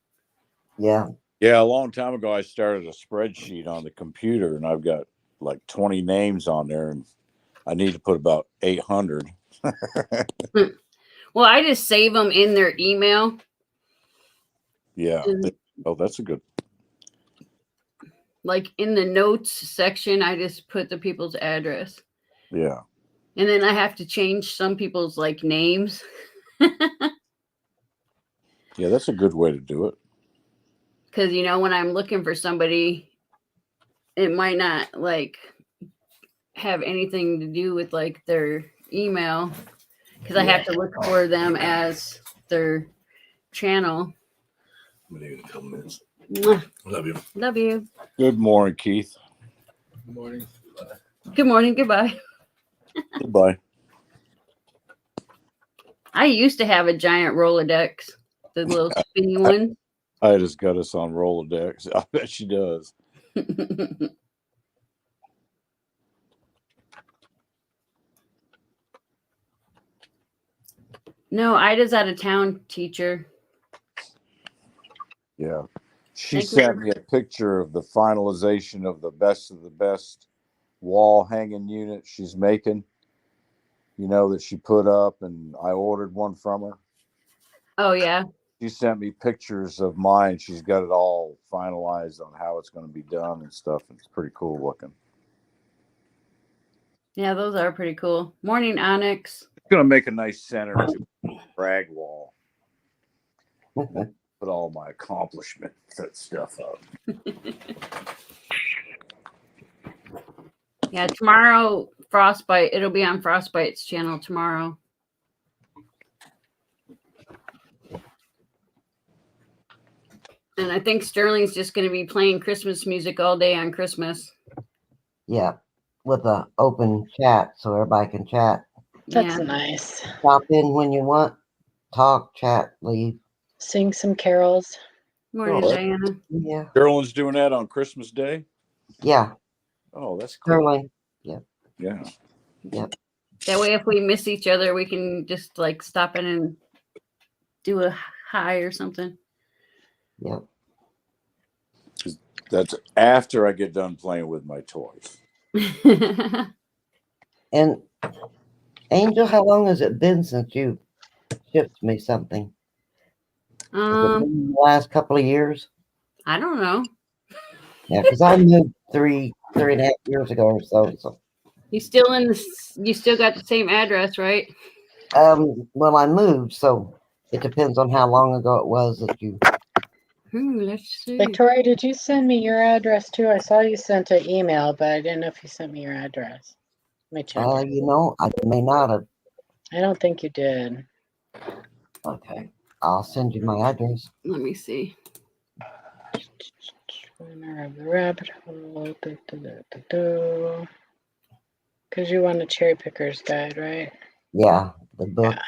Yeah. Yeah, a long time ago, I started a spreadsheet on the computer, and I've got like 20 names on there, and I need to put about 800. Well, I just save them in their email. Yeah. And, Oh, that's a good. like in the notes section, I just put the people's address. Yeah. And then I have to change some people's like names. Yeah, that's a good way to do it. Because, you know, when I'm looking for somebody, it might not like have anything to do with like their email. Because I have to look for them as their channel. I'm gonna in a couple minutes. Mwah. Love you. Love you. Good morning, Keith. Good morning. Good morning. Goodbye. Goodbye. I used to have a giant Rolodex, the little spinny one. I just got us on Rolodex. I bet she does. No, Ida's out of town, teacher. Yeah. She Thank you. sent me a picture of the finalization of the best wall hanging unit she's making, you know, that she put up, and I ordered one from her. Oh, yeah. She sent me pictures of mine. She's got it all finalized on how it's going to be done and stuff. It's pretty cool looking. Yeah, those are pretty cool. Morning, Onyx. It's going to make a nice center to brag wall. Put all my accomplishment stuff up. Yeah, tomorrow, Frostbite. It'll be on Frostbite's channel tomorrow. And I think Sterling's just going to be playing Christmas music all day on Christmas. Yeah. With a open chat so everybody can chat. That's Yeah. nice. Stop in when you want. Talk, chat, leave. Sing some carols. Morning, Oh, Diana. Yeah. Carolyn's doing that on Christmas Day. Yeah. Oh, that's cool. Sterling. Yeah. That way, if we miss each other, we can just like stop in and do a hi or something. Yep. That's after I get done playing with my toys. And Angel, how long has it been since you shipped me something? Has it been the last couple of years? I don't know. Yeah, because I moved three and a half years ago or so. So You still in this? You still got the same address, right? well, I moved, so it depends on how long ago it was that you. Let's see. Victoria, did you send me your address too? I saw you sent an email, but I didn't know if you sent me your address. Let me check. You know, I may not have. I don't think you did. Okay, I'll send you my address. Let me see. Winner of the rabbit hole. Because you won the cherry picker's guide, right? Yeah, the book. Yeah.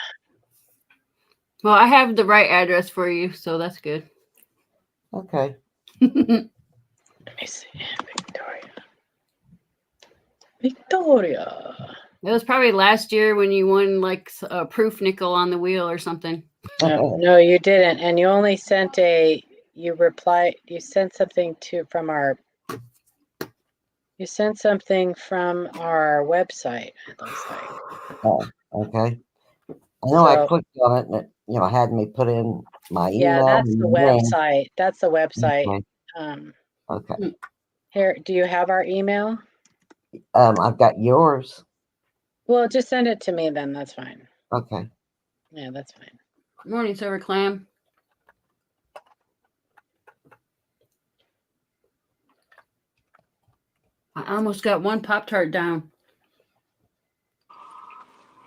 Well, I have the right address for you, so that's good. Okay. Let me see. Victoria. It was probably last year when you won like a proof nickel on the wheel or something. No, you didn't. And you only sent you sent something from our website, it looks like. Oh, okay. I know I So- clicked on it and it, had me put in my email. Yeah, that's and the my name. website. That's the website. Okay. Okay. Here, do you have our email? I've got yours. Well, just send it to me then. That's fine. Okay. Yeah, that's fine. Morning, Silver Clam. I almost got one Pop-Tart down.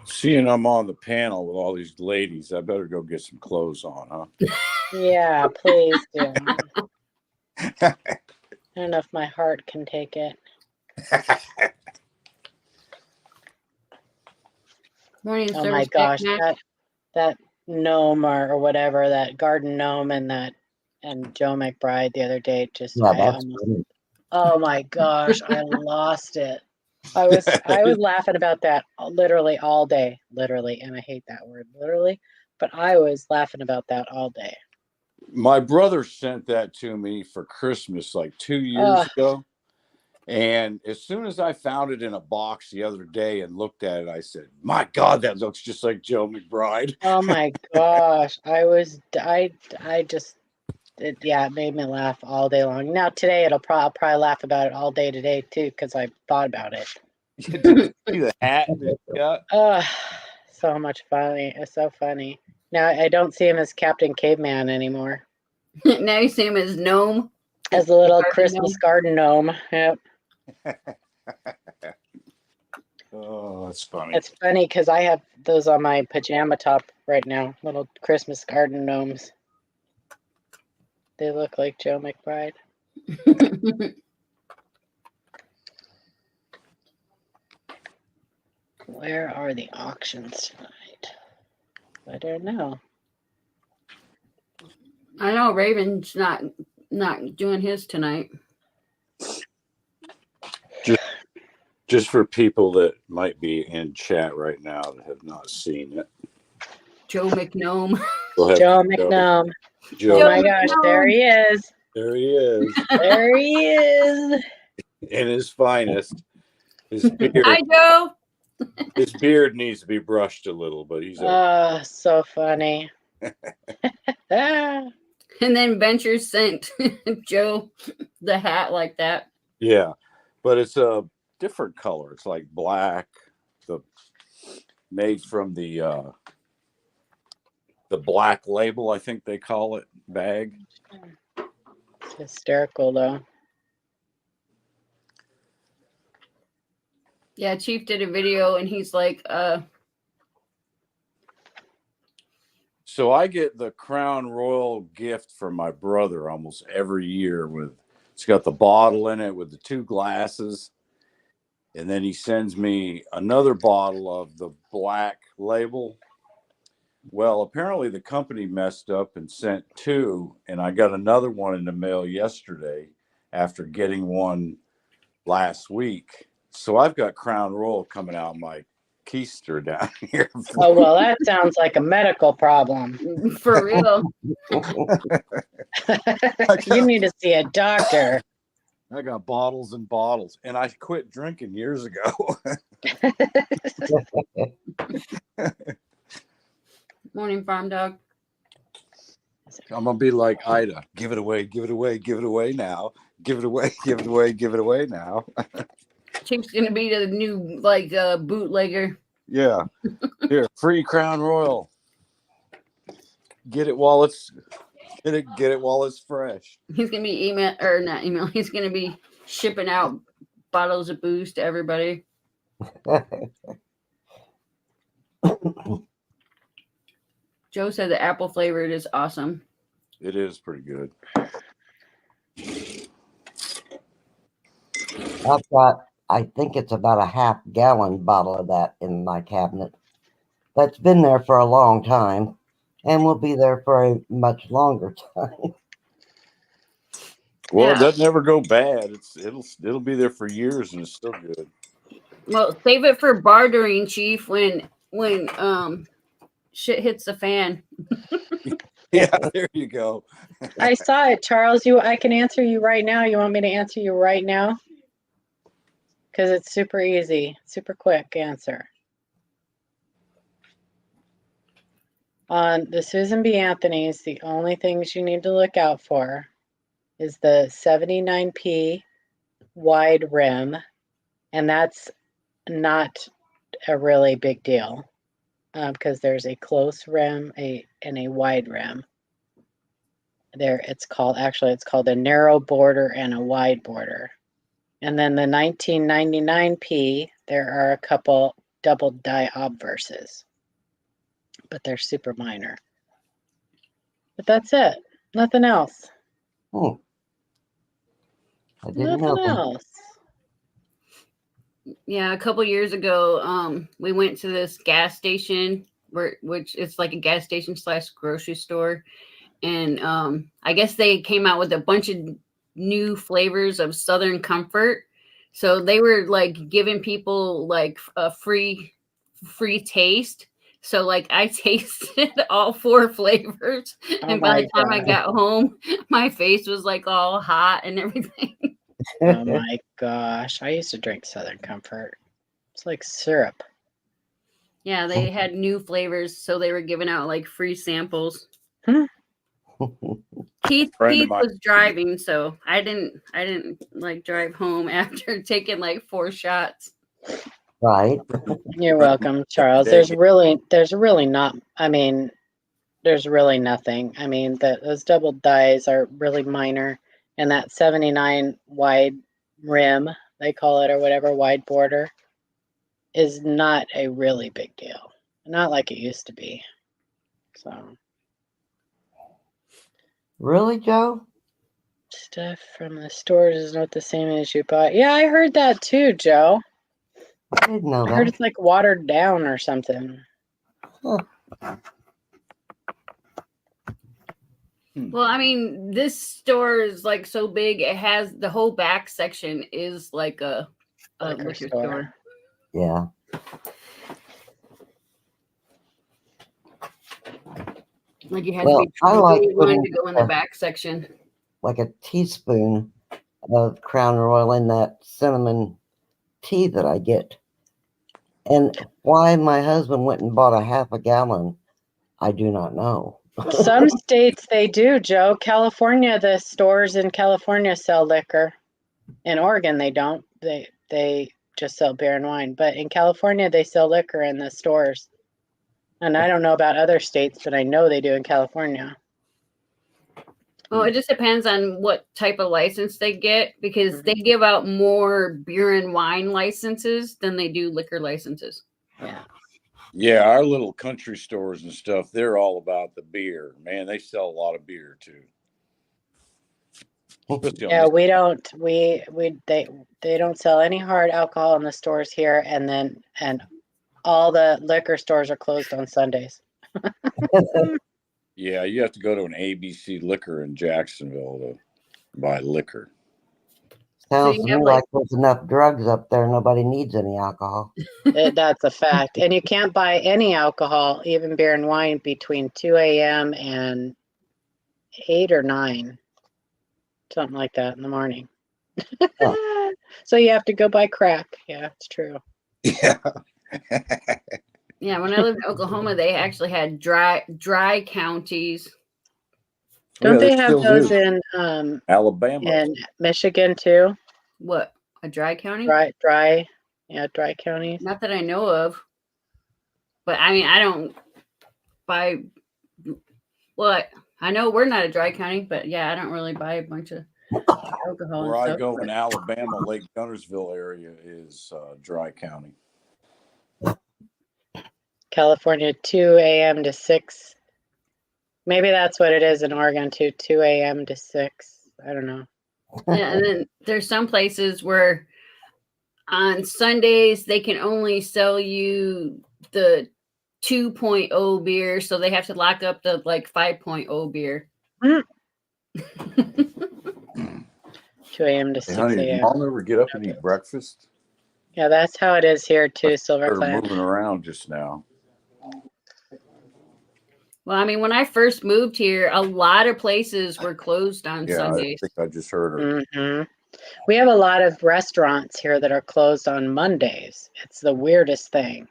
Seeing I'm on the panel with all these ladies, I better go get some clothes on, huh? Yeah, please do. I don't know if my heart can take it. Morning Oh service my tech, gosh, Mac. that gnome or whatever, that garden gnome and Joe McBride the other day, just Yeah, I that's almost, funny. oh my gosh, I lost it. I was laughing about that literally all day, literally, and I hate that word, literally, but I was laughing about that all day. My brother sent that to me for Christmas like 2 years ago. And as soon as I found it in a box the other day and looked at it, I said, my God, that looks just like Joe McBride. Oh my gosh, it made me laugh all day long. Now today I'll probably laugh about it all day today too, because I thought about it. Did you see the hat that he got? So much funny. It's so funny. Now I don't see him as Captain Caveman anymore. Now you see him as gnome. As a little Garden Christmas gnome. garden gnome. Yep. Oh, that's funny. It's funny because I have those on my pajama top right now. Little Christmas garden gnomes. They look like Joe McBride. Where are the auctions tonight? I don't know. I know Raven's not doing his tonight. Just for people that might be in chat right now that have not seen it. Joe McGnome. Go ahead, Joe McGnome. Joe. Oh my gosh, there he is. There he is. There he is. In his finest. His beard, Hi, Joe. his beard needs to be brushed a little, but he's okay. Oh, so funny. And then Venture sent Joe the hat like that. Yeah, but it's a different color. It's like black. Made from the Black Label, I think they call it, bag. It's hysterical though. Yeah, Chief did a video and he's like, So I get the Crown Royal gift from my brother almost every year it's got the bottle in it with the 2 glasses. And then he sends me another bottle of the Black Label. Well, apparently the company messed up and sent 2, and I got another one in the mail yesterday after getting one last week. So I've got Crown Royal coming out my keister down here. Oh, well, that sounds like a medical problem. for real. You need to see a doctor. I got bottles and bottles, and I quit drinking years ago. Morning, Farm Dog. I'm going to be like Ida. Give it away, give it away, give it away now. Give it away, give it away, give it away now. Chief's going to be the new, bootlegger. Yeah. Here, free Crown Royal. Get it while it's fresh. He's going to be he's going to be shipping out bottles of booze to everybody. Joe said the apple flavored is awesome. It is pretty good. I've got, I think it's about a half-gallon bottle of that in my cabinet. That's been there for a long time and will be there for a much longer time. Well, Yeah. It doesn't ever go bad. It'll be there for years and it's still good. Well, save it for bartering, Chief, when shit hits the fan. Yeah, there you go. I saw it, Charles. I can answer you right now. You want me to answer you right now? Because it's super easy, super quick answer. On the Susan B. Anthony's, the only things you need to look out for is the 79p wide rim, and that's not a really big deal because there's a close rim and a wide rim. It's called a narrow border and a wide border. And then the 1999P, there are a couple double die obverses, but they're super minor. But that's it. Nothing else. Hmm. I didn't know Nothing that. else. Yeah, a couple years ago, we went to this gas station which is like a gas station / grocery store, and I guess they came out with a bunch of new flavors of Southern Comfort. So they were like giving people like a free taste. So like I tasted all 4 flavors, Oh and by my the time I God. got home, my face was like all hot and everything. Oh my gosh. I used to drink Southern Comfort. It's like syrup. Yeah, they had new flavors, so they were giving out like free samples. Keith Friend of mine- was driving, so I didn't like drive home after taking like 4 shots. Right. You're welcome, Charles. There's really not, I mean, there's really nothing. I mean, those double dyes are really minor, and that 79 wide rim, they call it, or whatever, wide border, is not a really big deal. Not like it used to be. So Really, Joe? stuff from the stores is not the same as you bought. Yeah, I heard that too, Joe. I didn't know I heard that. it's like watered down or something. Well, I mean, this store is like so big; it has the whole back section is like a Liquor liquor store. store. Yeah. Like you have Well, to be I like really wanting putting to go in the back section. like a teaspoon of Crown Royal in that cinnamon tea that I get. And why my husband went and bought a half a gallon, I do not know. Some states they do, Joe. California, the stores in California sell liquor. In Oregon, they don't. They just sell beer and wine. But in California, they sell liquor in the stores. And I don't know about other states, but I know they do in California. Well, it just depends on what type of license they get, because they give out more beer and wine licenses than they do liquor licenses. Yeah. Yeah, our little country stores and stuff, they're all about the beer. Man, they sell a lot of beer too. Especially on Yeah, this- we don't. They don't sell any hard alcohol in the stores here, and all the liquor stores are closed on Sundays. Yeah, you have to go to an ABC liquor in Jacksonville to buy liquor. Sounds you to have, me like- like there's enough drugs up there. Nobody needs any alcohol. That's a fact. And you can't buy any alcohol, even beer and wine, between 2 a.m. and 8 or 9, something like that in the morning. So you have to go buy crack. Yeah, it's true. Yeah. Yeah, when I lived in Oklahoma, they actually had dry counties. Don't they they have still those do. in Alabama? Michigan too? What, a dry county? Dry counties. Not that I know of. But I mean, I don't buy. Well, I know we're not a dry county, but yeah, I don't really buy a bunch of alcohol. Where and I stuff, go but- in Alabama, Lake Guntersville area is Dry County. California, 2 a.m. to 6. Maybe that's what it is in Oregon too, 2 a.m. to 6. I don't know. Yeah, and then there's some places where on Sundays they can only sell you the 2.0 beer, so they have to lock up the like 5.0 beer. 2 a.m. to 6 Hey, honey, did a.m. Mom ever get up and eat breakfast? Yeah, that's how it is here too, Silver Started Clan. moving around just now. Well, I mean, when I first moved here, a lot of places were closed on Yeah, Sundays. I think I just heard her. Hmm. We have a lot of restaurants here that are closed on Mondays. It's the weirdest thing.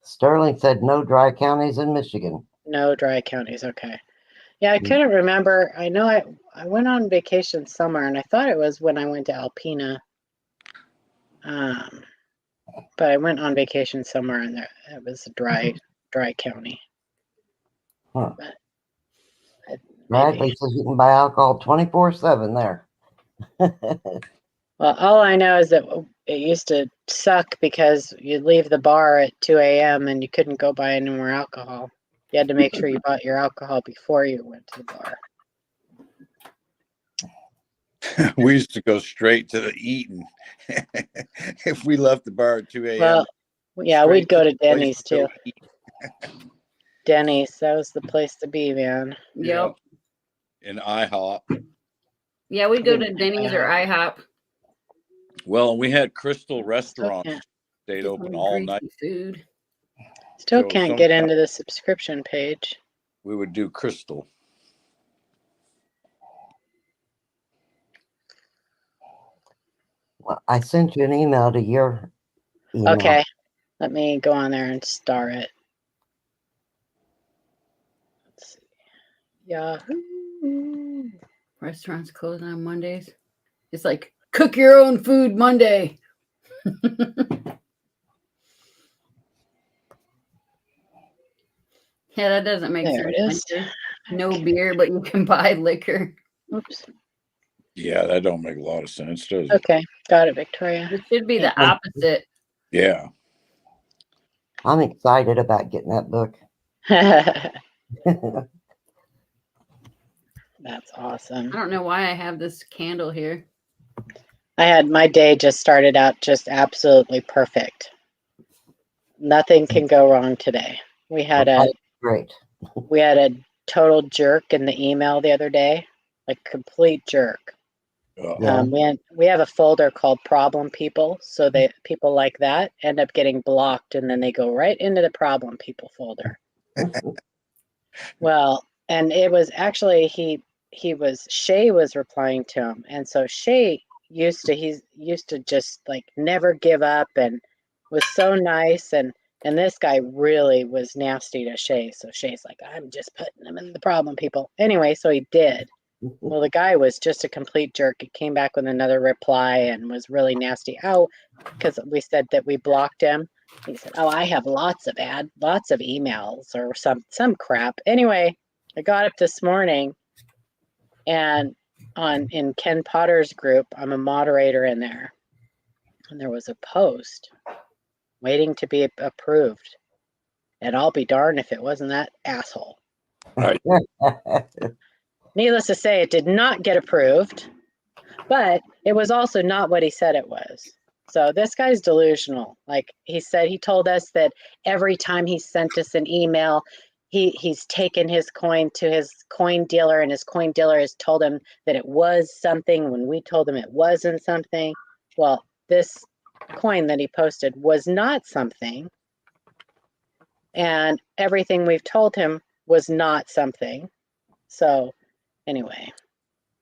Sterling said no dry counties in Michigan. No dry counties. Okay. Yeah, I couldn't remember. I know I went on vacation somewhere, and I thought it was when I went to Alpena. But I went on vacation somewhere, and it was a dry county. Huh. But Bradley says you can buy alcohol 24/7 there. Well, all I know is that it used to suck because you'd leave the bar at 2 a.m. and you couldn't go buy any more alcohol. You had to make sure you bought your alcohol before you went to the bar. We used to go straight to the eating. If we left the bar at 2 a.m. Well, yeah, straight we'd go to the place Denny's to go too. eat. Denny's, that was the place to be, man. Yep. In IHOP. Yeah, we'd go to Denny's or IHOP. Well, we had Crystal Restaurant Okay. stayed Get open some all greasy night. food. Still So can't get sometimes- into the subscription page. We would do Crystal. Well, I sent you an email to your email. Okay, let me go on there and star it. Let's see. Yahoo. Restaurants close on Mondays. It's like cook your own food Monday. Yeah, that doesn't make There sense. it is. Wednesday. No beer, but you can buy liquor. Oops. Yeah, that don't make a lot of sense, does it? Okay, got it, Victoria. It should be the opposite. Yeah. I'm excited about getting that book. That's awesome. I don't know why I have this candle here. I had my day just started out just absolutely perfect. Nothing can go wrong today. We had a Great. total jerk in the email the other day, like complete jerk. Yeah. We have a folder called problem people, so they people like that end up getting blocked, and then they go right into the problem people folder. Well, and it was actually Shay was replying to him, and so Shay used to just like never give up and was so nice, and this guy really was nasty to Shay. So Shay's like, I'm just putting him in the problem people. Anyway, so he did. Well, the guy was just a complete jerk. He came back with another reply and was really nasty. Oh, because we said that we blocked him. He said, "Oh, I have lots of emails or some crap." Anyway, I got up this morning, and in Ken Potter's group, I'm a moderator in there, and there was a post waiting to be approved, and I'll be darned if it wasn't that asshole. Right. Needless to say, it did not get approved, but it was also not what he said it was. So this guy's delusional. Like he told us that every time he sent us an email, he's taken his coin to his coin dealer, and his coin dealer has told him that it was something when we told him it wasn't something. Well, this coin that he posted was not something, and everything we've told him was not something. So anyway.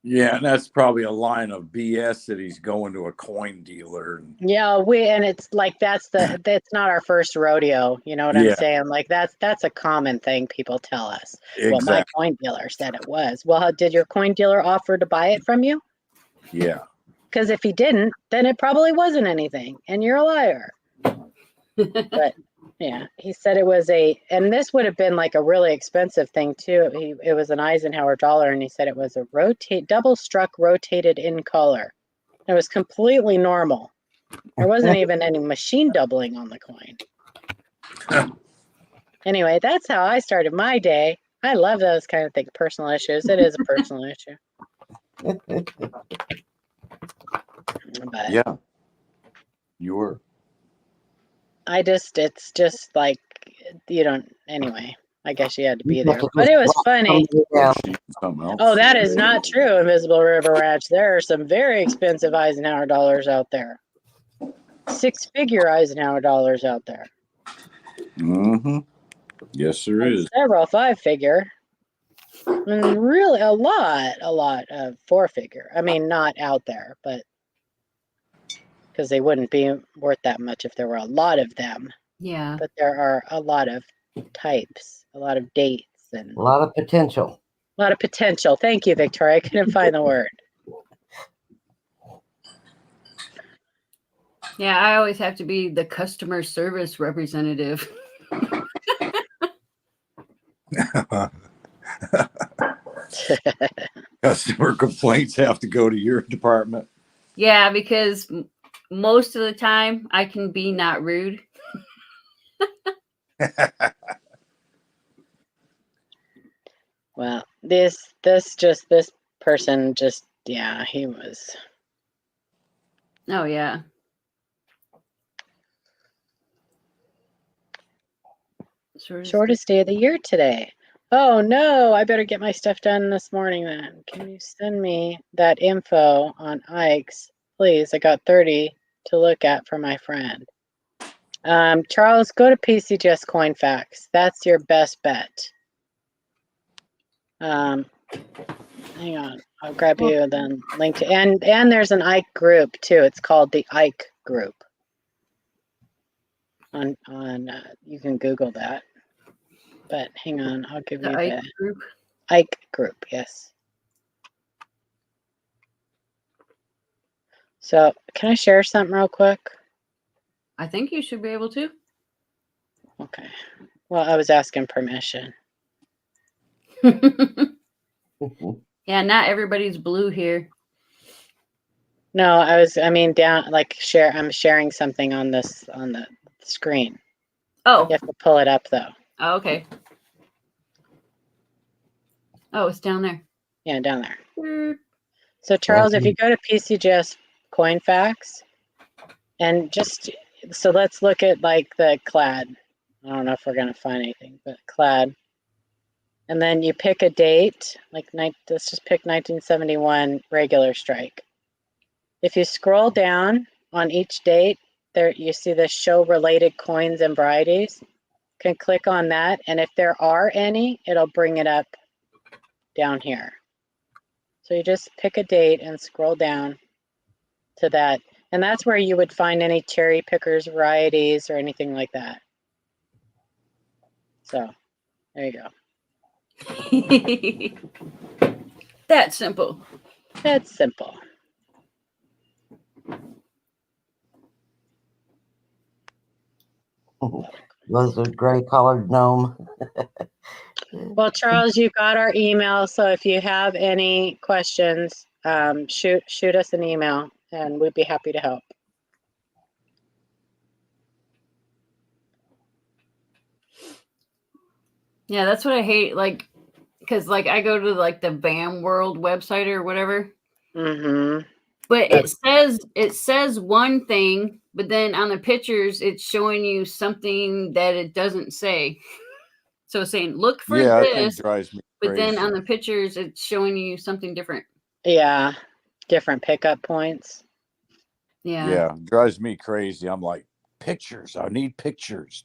Yeah, and that's probably a line of BS that he's going to a coin dealer. Yeah, and it's like that's not our first rodeo. You know what I'm saying? Like that's a common thing people tell us. Exactly. Well, my coin dealer said it was. Well, did your coin dealer offer to buy it from you? Yeah. Because if he didn't, then it probably wasn't anything, and you're a liar. But yeah, he said it was and this would have been like a really expensive thing too. It was an Eisenhower dollar, and he said it was a double struck rotated in color. It was completely normal. There wasn't even any machine doubling on the coin. Anyway, that's how I started my day. I love those kind of things, personal issues. It is a personal issue. But Yeah. You were. it's just like, anyway, I guess you had to be there. But it was funny. Yeah. Something else. Oh, that is not true, Invisible River Ranch. There are some very expensive Eisenhower dollars out there. 6-figure Eisenhower dollars out there. Mm-hmm. Yes, there And is. several 5-figure. And really a lot of 4-figure. I mean, not out there, but because they wouldn't be worth that much if there were a lot of them. Yeah. But there are a lot of types, a lot of dates, and A lot of potential. a lot of potential. Thank you, Victoria. I couldn't find the word. Yeah, I always have to be the customer service representative. Customer complaints have to go to your department. Yeah, because most of the time I can be not rude. Well, this person just, yeah, he was. Oh yeah. Shortest day of the year today. Oh no, I better get my stuff done this morning then. Can you send me that info on Ike's, please? I got 30 to look at for my friend. Charles, go to PCGS CoinFacts. That's your best bet. Hang on, I'll grab you the link to, and there's an Ike group too. It's called the Ike group. On you can Google that. But hang on, I'll give you The Ike the group. Ike group, yes. So can I share something real quick? I think you should be able to. Okay. Well, I was asking permission. Yeah, not everybody's blue here. No, I mean down like I'm sharing something on the screen. Oh. You have to pull it up though. Oh, okay. Oh, it's down there. Yeah, down there. So Charles, if you go to PCGS CoinFacts and just, so let's look at like the clad. I don't know if we're going to find anything, but clad. And then you pick a date, like let's just pick 1971 regular strike. If you scroll down on each date, there you see the show related coins and varieties. You can click on that, and if there are any, it'll bring it up down here. So you just pick a date and scroll down to that. And that's where you would find any cherry pickers varieties or anything like that. So there you go. That's simple. That's simple. Was a gray collared gnome. Well, Charles, you got our email. So if you have any questions, shoot us an email and we'd be happy to help. Yeah, that's what I hate. Like, because like I go to like the BAM World website or whatever. Mm-hmm. But it says one thing, but then on the pictures it's showing you something that it doesn't say. So it's saying look for Yeah, that thing this, drives me but then crazy. on the pictures it's showing you something different. Yeah, different pickup points. Yeah, it drives me crazy. I'm like, pictures. I need pictures.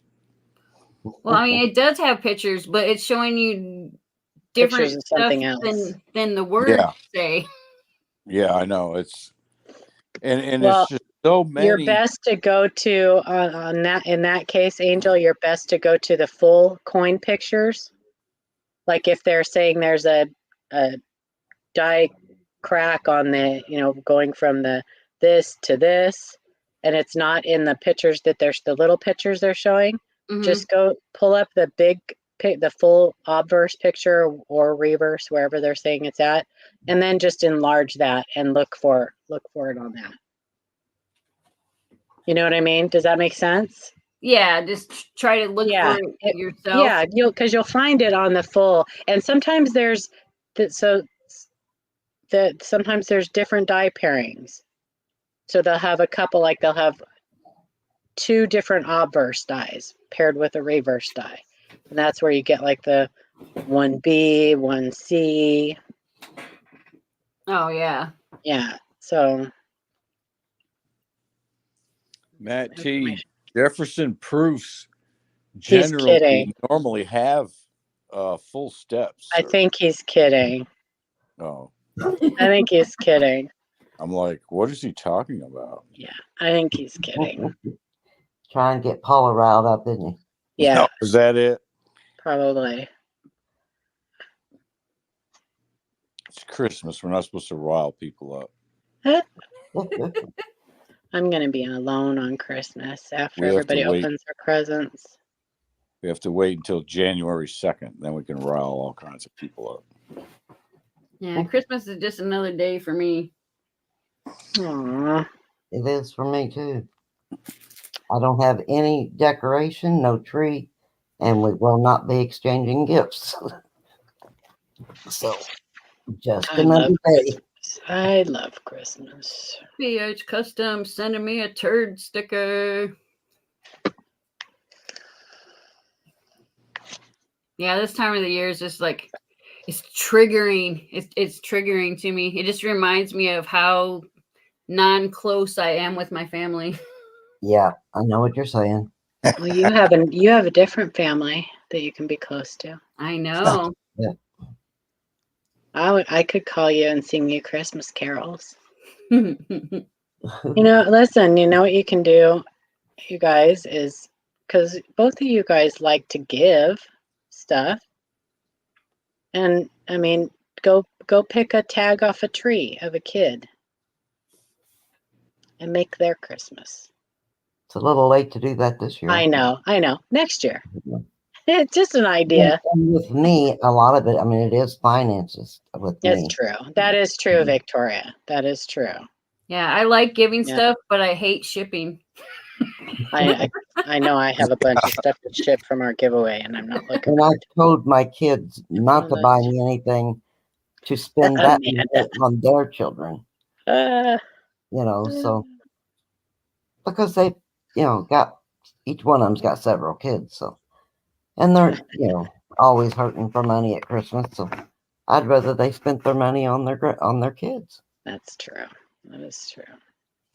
Well, I mean, it does have pictures, but it's showing you different Pictures of stuff something else. than the words say. Yeah, I know. It's and Well, it's just so many. You're best to go to on that, in that case, Angel, you're best to go to the full coin pictures. Like if they're saying there's a die crack on the, going from the this to this, and it's not in the pictures that there's the little pictures they're showing, just go pull up the the full obverse picture or reverse, wherever they're saying it's at, and then just enlarge that and look for it on that. You know what I mean? Does that make sense? Yeah, just try to look for it yourself. Yeah, because you'll find it on the full. And sometimes there's sometimes there's different die pairings. So they'll have a couple, like they'll have two different obverse dies paired with a reverse die. And that's where you get like the 1B, 1C. Oh yeah. Yeah. So Matt T. Jefferson proofs he's kidding. normally have full steps. I think he's kidding. Oh. I think he's kidding. I'm like, what is he talking about? Yeah, I think he's kidding. Try and get Paula riled up, isn't he? Yeah. No, is that it? Probably. It's Christmas. We're not supposed to rile people up. I'm going to be alone on Christmas after everybody opens their presents. We have to wait until January 2nd. Then we can rile all kinds of people up. Yeah, Christmas is just another day for me. Aw. It is for me too. I don't have any decoration, no tree, and we will not be exchanging gifts. So just I another love day. Christmas. I love Christmas. PH Custom sending me a turd sticker. Yeah, this time of the year is just like it's triggering. It's triggering to me. It just reminds me of how non-close I am with my family. Yeah, I know what you're saying. Well, you have a different family that you can be close to. I know. I could call you and sing you Christmas carols. Yeah, Listen, you know what you can do, you guys, is because both of you guys like to give stuff. And I mean, go pick a tag off a tree of a kid and make their Christmas. It's a little late to do that this year. I know. Next year. It's just an idea. And with me, a lot of it, I mean, it is finances with me. It's true. That is true, Victoria. That is true. I like giving Yeah. stuff, but I hate shipping. I know I have a bunch of stuff to ship from our giveaway, and I'm not looking. And I told my kids not to Oh, buy that's- me anything to spend that Amanda. on their children, Uh, so because they, got each one of them's got several kids, so, and they're, always hurting for money at Christmas, so I'd rather they spent their money on their kids. that's true. That is true.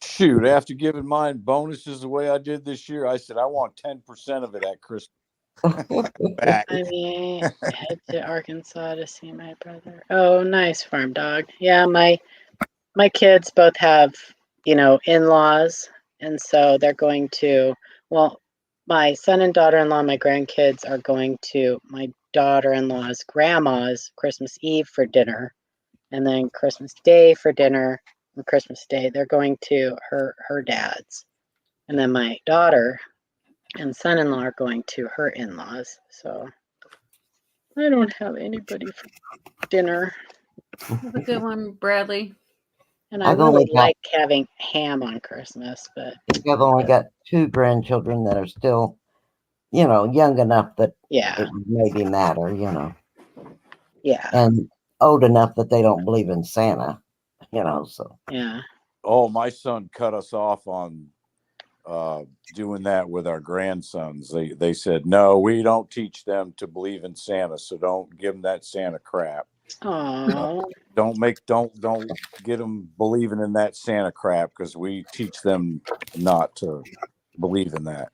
Shoot, after giving mine bonuses the way I did this year, I said I want 10% of it at Christmas. Back. I mean, head to Arkansas to see my brother. Oh, nice, farm dog. Yeah, my kids both have, in-laws, and so they're going to. Well, my son and daughter-in-law, my grandkids are going to my daughter-in-law's grandma's Christmas Eve for dinner, and then Christmas Day for dinner. And Christmas Day, they're going to her dad's, and then my daughter and son-in-law are going to her in-laws. So I don't have anybody for dinner, Have a good one, Bradley. and I I've only really got- like having ham on Christmas, but I've only got 2 grandchildren that are still, young enough that yeah, it would maybe matter, yeah, and old enough that they don't believe in Santa, so. yeah. Oh, my son cut us off on doing that with our grandsons. They said, no, we don't teach them to believe in Santa, so don't give them that Santa crap. Oh, Don't get them believing in that Santa crap, because we teach them not to believe in that.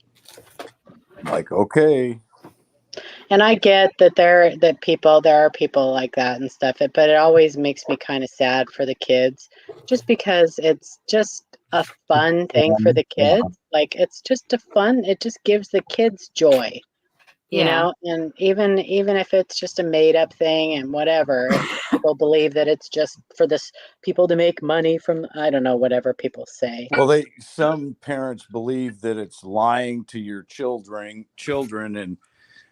I'm like, okay. and I get that there are people like that and stuff, but it always makes me kind of sad for the kids, just because it's just a fun thing for the Yeah. kids. Like, it's just it just gives the kids joy. And even if it's just a made up thing and whatever, people believe that it's just for this people to make money from, I don't know, whatever people say. Well, some parents believe that it's lying to your children, and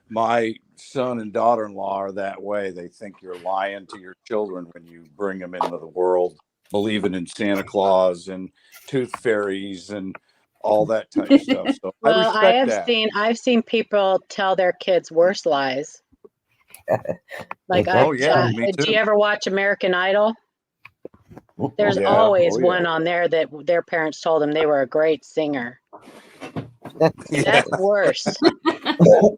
my son and daughter-in-law are that way. They think you're lying to your children when you bring them into the world, believing in Santa Claus and tooth fairies and all that type of stuff. So Well, I respect that. I've seen people tell their kids worse lies. Like, Oh, yeah, me do too. you ever watch American Idol? There's Yeah, always oh, yeah. one on there that their parents told them they were a great singer. That's worse.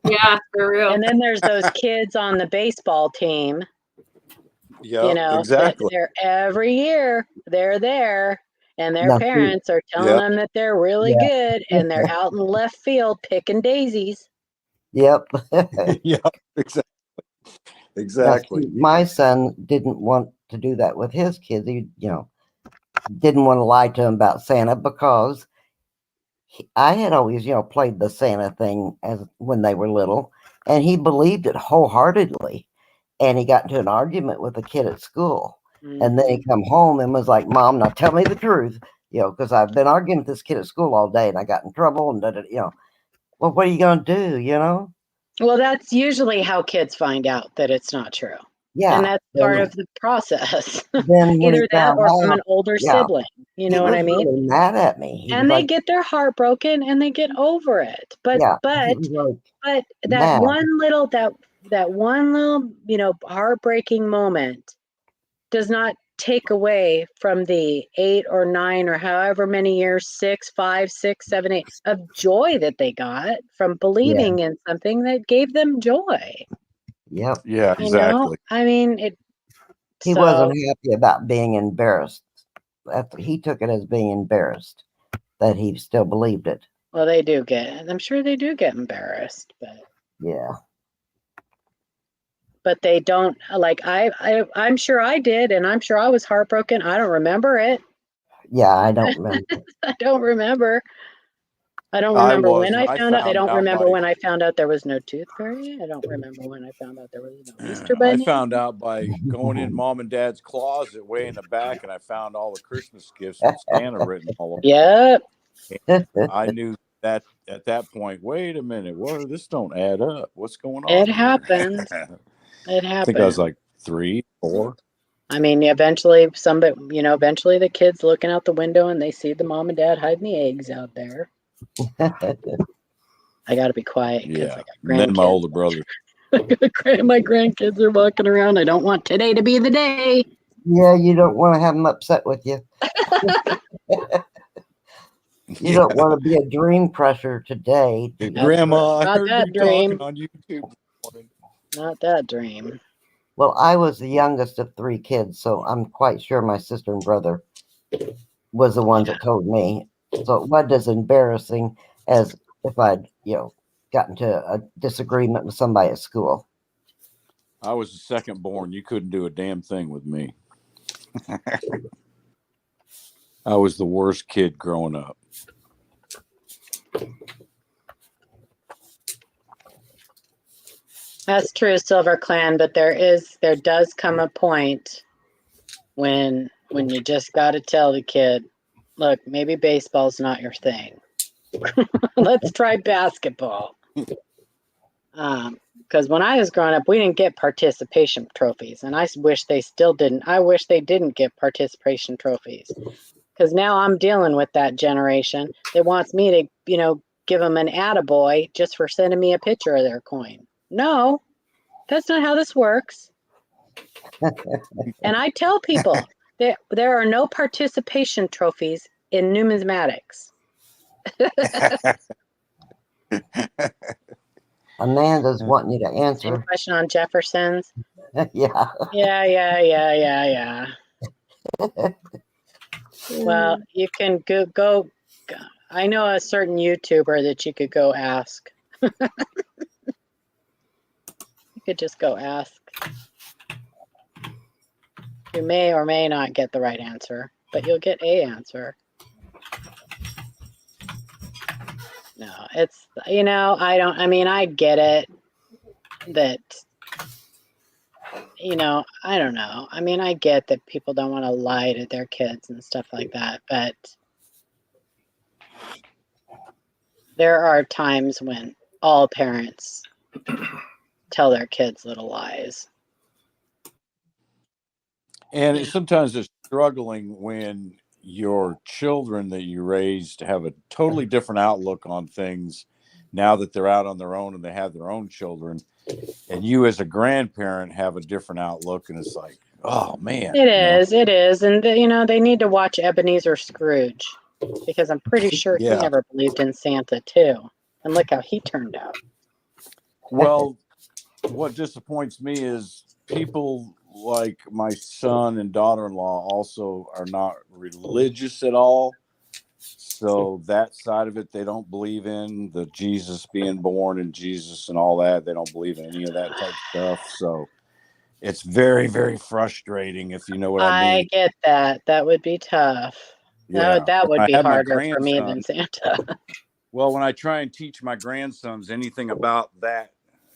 Yeah, for real. And then there's those kids on the baseball team. Yeah, exactly. They're every year they're there, and their Now, parents are telling them that they're really Yeah. good, and they're out in left field picking daisies. Yep. Yeah, exactly. Now, Exactly. see, my son didn't want to do that with his kids. He, didn't want to lie to him about Santa because I had always, played the Santa thing when they were little, and he believed it wholeheartedly. And he got into an argument with a kid at school, and then he come home and was like, "Mom, now tell me the truth, because I've been arguing with this kid at school all day, and I got in trouble, and well, what are you gonna do, Well, that's usually how kids find out that it's not true. Yeah. And that's part then- of the process. Then when he Either that found or from out, an older yeah. sibling. You he know what was I mean? really mad at me. He And was they like, get their heart broken and they get over it. But yeah, but he was like, but mad. that one little, heartbreaking moment does not take away from the 8 or 9 or however many years, 6, 5, 6, 7, 8 of joy that they got from believing in something that gave them joy. Yep. Yeah, You know, exactly. I mean, it. He So wasn't happy about being embarrassed. He took it as being embarrassed that he still believed it. well, they do get. I'm sure they do get embarrassed, Yeah. but they don't like. I'm sure I did, and I'm sure I was heartbroken. I don't remember it. Yeah, I don't remember. I don't remember. I don't I remember when wasn't. I I found out. I found don't out remember by when I found out there was no tooth fairy. I don't remember when I found out there was no Easter I bunny. found out by going in mom and dad's closet way in the back, and I found all the Christmas gifts with Santa written all over. Yep. I knew that at that point. Wait a minute, what? This don't add up. What's going on? It here? happened. It I think I was happened. like 3, 4. I mean, eventually eventually the kids looking out the window and they see the mom and dad hiding the eggs out there. I got to be quiet because Yeah. I got And then my grandkids. older brother. My grandkids are walking around. I don't want today to be the day. Yeah, you don't want to have them upset with you. You don't want to be a dream crusher today. Do you? Grandma, I Not heard that you dream. talking on YouTube this morning. Not that dream. Well, I was the youngest of 3 kids, so I'm quite sure my sister and brother was the ones that told me. So it wasn't as embarrassing as if I'd, gotten to a disagreement with somebody at school. I was the second born. You couldn't do a damn thing with me. I was the worst kid growing up. That's true, Silver Clan, but there does come a point when you just got to tell the kid, look, maybe baseball's not your thing. Let's try basketball. Because when I was growing up, we didn't get participation trophies, and I wish they still didn't. I wish they didn't get participation trophies, because now I'm dealing with that generation that wants me to, give them an attaboy just for sending me a picture of their coin. No, that's not how this works. And I tell people that there are no participation trophies in numismatics. Amanda's wanting you to Same answer. question on Jefferson's. Yeah. Yeah. Well, you can go. I know a certain YouTuber that you could go ask. You could just go ask. You may or may not get the right answer, but you'll get a answer. No, it's, I get it that, I don't know. I mean, I get that people don't want to lie to their kids and stuff like that, but there are times when all parents tell their kids little lies. And sometimes it's struggling when your children that you raised have a totally different outlook on things now that they're out on their own and they have their own children. And you as a grandparent have a different outlook, and it's like, oh man. It is. And, they need to watch Ebenezer Scrooge, because I'm pretty sure he Yeah. never believed in Santa, too. And look how he turned out. Well, what disappoints me is people like my son and daughter-in-law also are not religious at all. So that side of it, they don't believe in the Jesus being born and Jesus and all that. They don't believe in any of that type of stuff. So it's very, very frustrating, if you know what I mean. I get that. That would be tough. Yeah. That would I be have my harder for me than grandson. Santa. Well, when I try and teach my grandsons anything about that,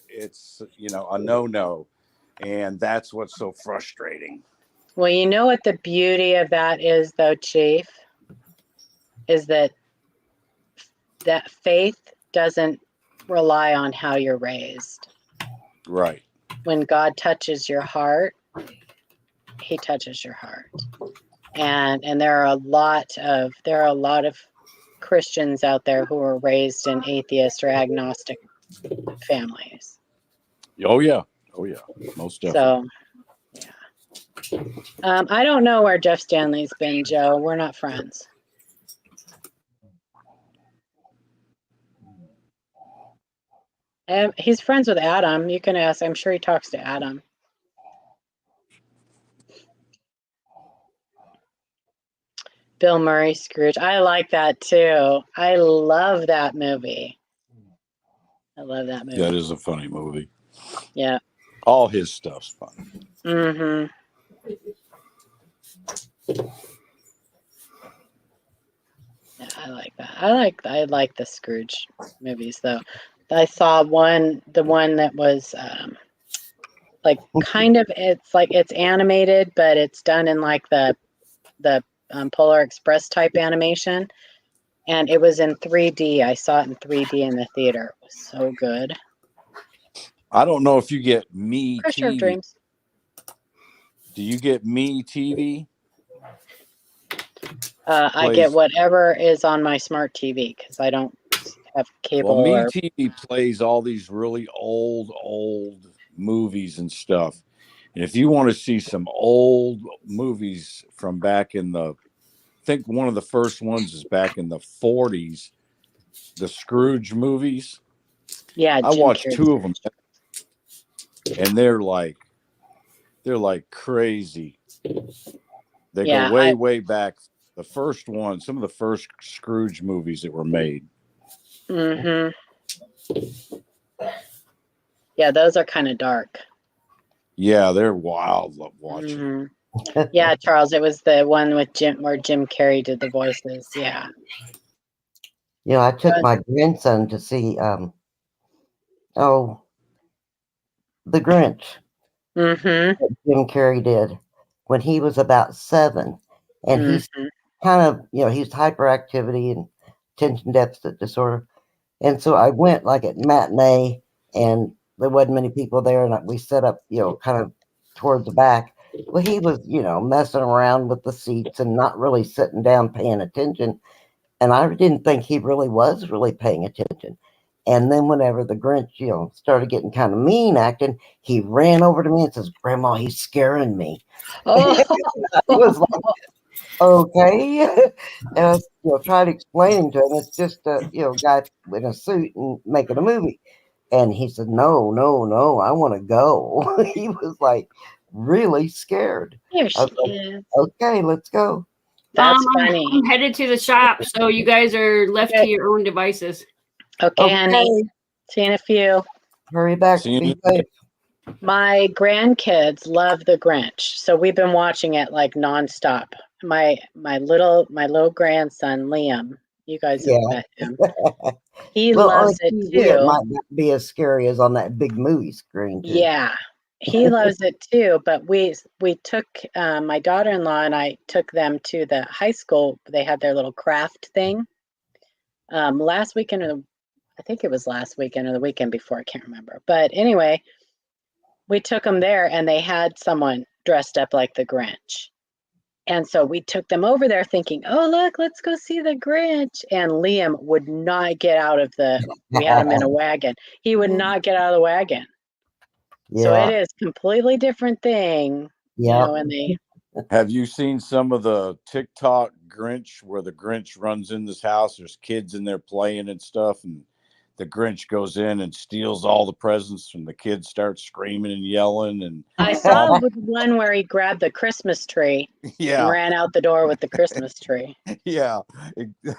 it's, a no-no. And that's what's so frustrating. Well, you know what the beauty of that is, though, Chief, is that faith doesn't rely on how you're raised. Right. when God touches your heart, he touches your heart. And there are a lot of Christians out there who are raised in atheist or agnostic families. Oh yeah. Oh yeah. Most definitely. So yeah. I don't know where Jeff Stanley's been, Joe. We're not friends. He's friends with Adam. You can ask. I'm sure he talks to Adam. Bill Murray, Scrooge. I like that too. I love that movie. I love that movie. That is a funny movie. Yeah. All his stuff's fun. Mm-hmm. Yeah, I like that. I like the Scrooge movies though. I saw the one that was like kind of, it's animated, but it's done in like the Polar Express type animation, and it was in 3D. I saw it in 3D in the theater. It was so good. I don't know if you get Me Crusher of TV. Dreams. Do you get Me TV? I get whatever is on my smart TV because I don't have cable. Well, Me TV plays all these really old movies and stuff. And if you want to see some old movies from back in I think one of the first ones is back in the 40s, the Scrooge movies. Yeah, I watched 2 of them, and they're like crazy. They go way back. The first one, some of the first Scrooge movies that were made. Mm-hmm. Yeah, those are kind of dark. Yeah, they're wild. Love watching. Mm-hmm. Yeah, Charles, it was the one with where Jim Carrey did the voices. Yeah. You know, I took my grandson to see The Grinch. Mm-hmm. That Jim Carrey did when he was about 7. And he's kind of, he's hyperactivity and attention deficit disorder. And so I went like at matinee, and there wasn't many people there, and we set up, kind of towards the back. Well, he was, messing around with the seats and not really sitting down paying attention. And I didn't think he really was really paying attention. And then whenever the Grinch, started getting kind of mean acting, he ran over to me and says, "Grandma, he's scaring me." Oh. I was like, okay. And I was, tried explaining to him it's just a, guy in a suit and making a movie. And he said, no, I want to go. He was like really scared. Here she is. Okay, let's go. That's funny. I'm headed to the shop, so you guys are left to your own devices. Okay, honey. See you in a few. Hurry back. Be safe. My grandkids love The Grinch, so we've been watching it like nonstop. My little grandson Liam, you guys have met him. He loves it too. It might not be as scary as on that big movie screen too. Yeah, he loves it too. But we took my daughter-in-law and I took them to the high school. They had their little craft thing last weekend, or I think it was last weekend or the weekend before. I can't remember. But anyway, we took them there, and they had someone dressed up like the Grinch. And so we took them over there thinking, oh, look, let's go see the Grinch. And Liam would not get out of we had him in a wagon. He would not get out of the wagon. Yeah. So it is completely different thing. Yeah. Have you seen some of the TikTok Grinch where the Grinch runs in this house? There's kids in there playing and stuff, and the Grinch goes in and steals all the presents, and the kids start screaming and yelling. And I saw one where he grabbed the Christmas tree and ran out the door with the Christmas tree. Yeah,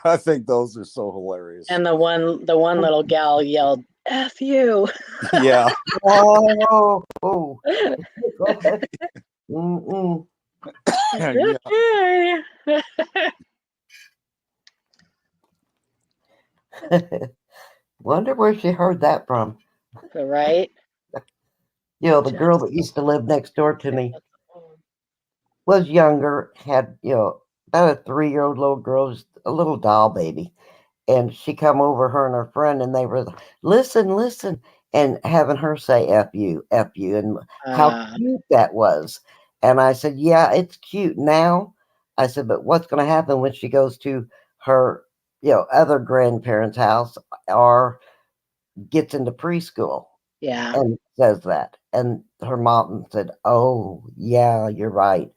I think those are so hilarious. And the one little gal yelled, "F you." Yeah. Oh. Wonder where she heard that from. Right? The girl that used to live next door to me was younger, had, about a 3-year-old little girl, just a little doll baby. And she come over, her and her friend, and they were, listen. and having her say F you, and how Uh, cute that was. And I said, yeah, it's cute now. I said, but what's going to happen when she goes to her, other grandparents' house or gets into preschool yeah. and says that? And her mom said, oh, yeah, you're right.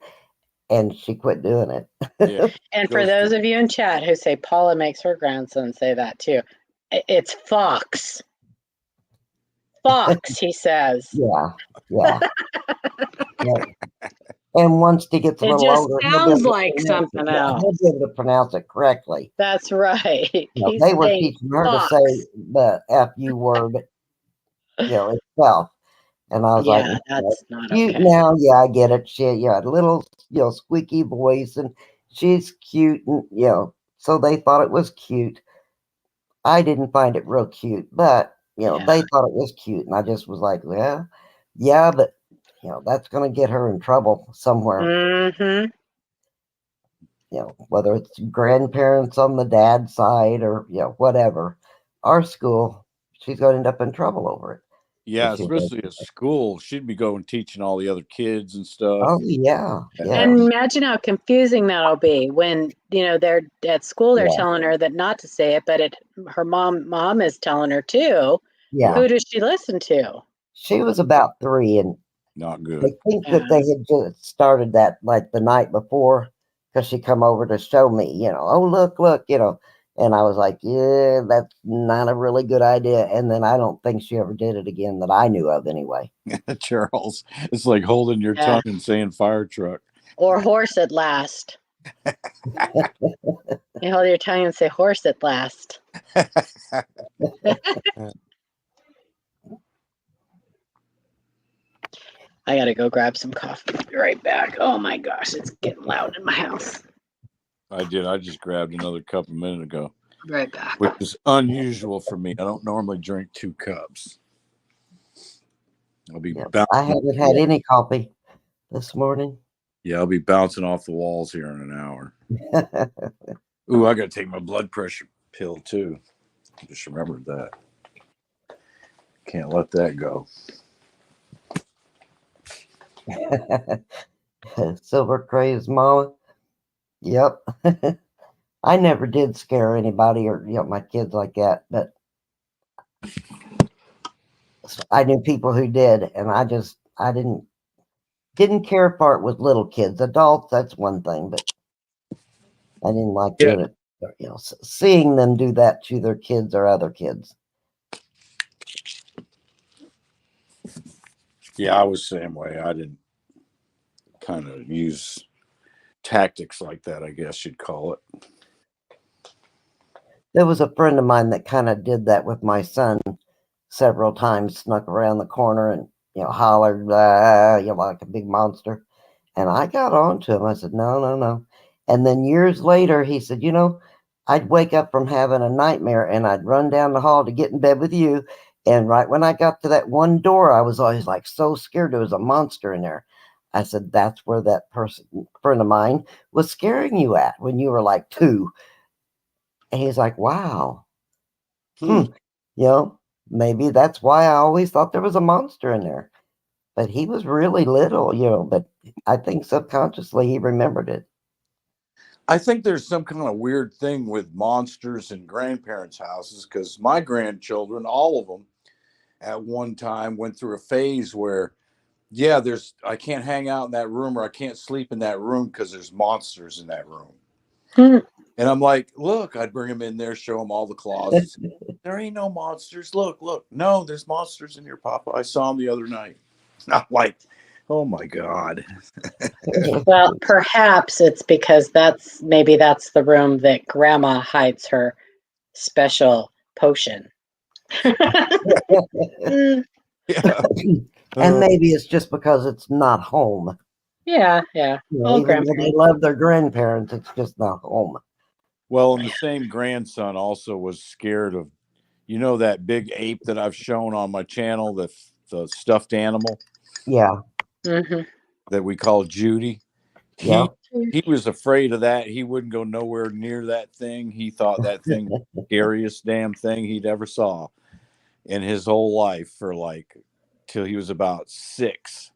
And she quit doing it. Yeah. And for Goes to- those of you in chat who say Paula makes her grandson say that too, it's Fox. Fox, he says. Yeah, yeah. Yeah. And once he gets a It little just older, sounds like something else. He'll be able to pronounce it correctly. That's right. He's They were saying teaching her Fox. to say the F-U word, itself. And I was like, Yeah, that's not cute okay. now. Yeah, I get it. She, a little, squeaky voice, and she's cute, and so they thought it was cute. I didn't find it real cute, but Yeah. they thought it was cute, and I just was like, well, yeah, but that's going to get her in trouble somewhere. Mm-hmm. Whether it's grandparents on the dad's side or whatever. Our school, she's going to end up in trouble over it. Yeah, if she does. especially at school, she'd be going teaching all the other kids and stuff. Oh yeah, yeah. And imagine how confusing that'll be when they're at school. They're Yeah. telling her that not to say it, but her mom is telling her too. Yeah. Who does she listen to? She was about 3, and Not good. I think that they had just started that like the night before, because she come over to show me, oh look, and I was like, yeah, that's not a really good idea. And then I don't think she ever did it again that I knew of anyway. Charles, it's like holding your Yeah. tongue and saying fire truck. Or horse at last. You hold your tongue and say horse at last. I gotta go grab some coffee. Be right back. Oh my gosh, it's getting loud in my house. I did. I just grabbed another cup a minute ago, Right back. which is unusual for me. I don't normally drink 2 cups. I'll be I haven't had any coffee this morning. Yeah, I'll be bouncing off the walls here in an hour. Ooh, I got to take my blood pressure pill too. Just remembered that. Can't let that go. Silver Craze Mama. Yep. I never did scare anybody or my kids like that, but I knew people who did, and I didn't care for it with little kids. Adults, that's one thing, but I didn't like doing it. Seeing them do that to their kids or other kids. Yeah, I was the same way. I didn't kind of use tactics like that, I guess you'd call it. There was a friend of mine that kind of did that with my son several times, snuck around the corner and, hollered, like a big monster. And I got on to him. I said, no. And then years later, he said, I'd wake up from having a nightmare and I'd run down the hall to get in bed with you. And right when I got to that one door, I was always like so scared there was a monster in there. I said, that's where that friend of mine was scaring you at when you were like 2. And he's like, wow. Maybe that's why I always thought there was a monster in there. But he was really little, but I think subconsciously he remembered it. I think there's some kind of weird thing with monsters in grandparents' houses because my grandchildren, all of them, at one time went through a phase where, I can't hang out in that room or I can't sleep in that room because there's monsters in that room. And I'm like, look, I'd bring them in there, show them all the closets. There ain't no monsters. Look. No, there's monsters in here, Papa. I saw them the other night. I'm like, oh my God. Well, perhaps it's because that's the room that Grandma hides her special potion. Yeah. And maybe it's just because it's not home. Yeah. All Even though they love their grandparents, it's just not home. Well, and the same grandson also was scared of, that big ape that I've shown on my channel, the stuffed animal. Yeah. Mm-hmm. That we call Judy. Yeah. He was afraid of that. He wouldn't go nowhere near that thing. He thought that thing was the scariest damn thing he'd ever saw. in his whole life for like till he was about 6.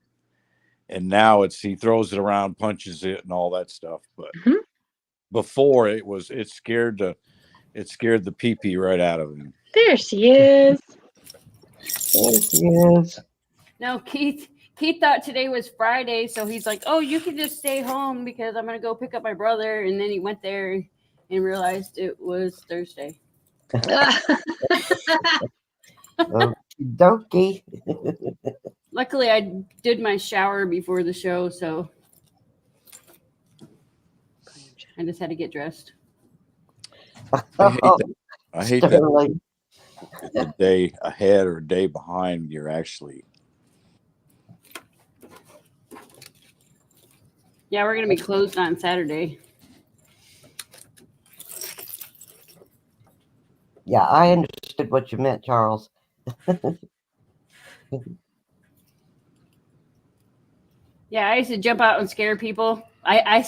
And now he throws it around, punches it, and all that stuff. But Mhm. before it scared the pee-pee right out of him. There she is. There she is. No, Keith thought today was Friday, so he's like, "Oh, you can just stay home because I'm gonna go pick up my brother." And then he went there and realized it was Thursday. Dokey. Luckily, I did my shower before the show, so I just had to get dressed. I hate that Sterling. a day ahead or a day behind. You're actually Yeah, we're gonna be closed on Saturday. Yeah, I understood what you meant, Charles. Yeah, I used to jump out and scare people. I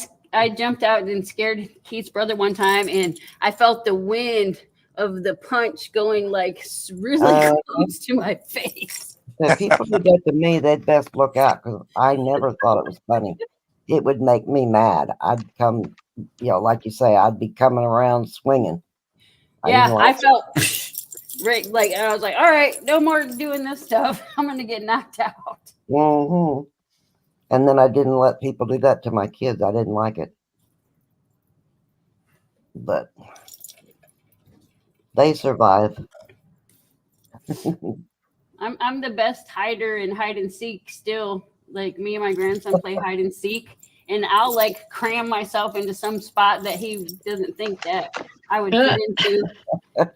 jumped out and scared Keith's brother one time, and I felt the wind of the punch going like really close to my face. If people do that to me, they'd best look out because I never thought it was funny. It would make me mad. I'd come, like you say, I'd be coming around swinging. Yeah, I felt right, like I was like, all right, no more doing this stuff. I'm gonna get knocked out. Mm-hmm. And then I didn't let people do that to my kids. I didn't like it. But they survive. I'm the best hider in hide and seek still. Like me and my grandson play hide and seek, and I'll like cram myself into some spot that he doesn't think that I would fit into.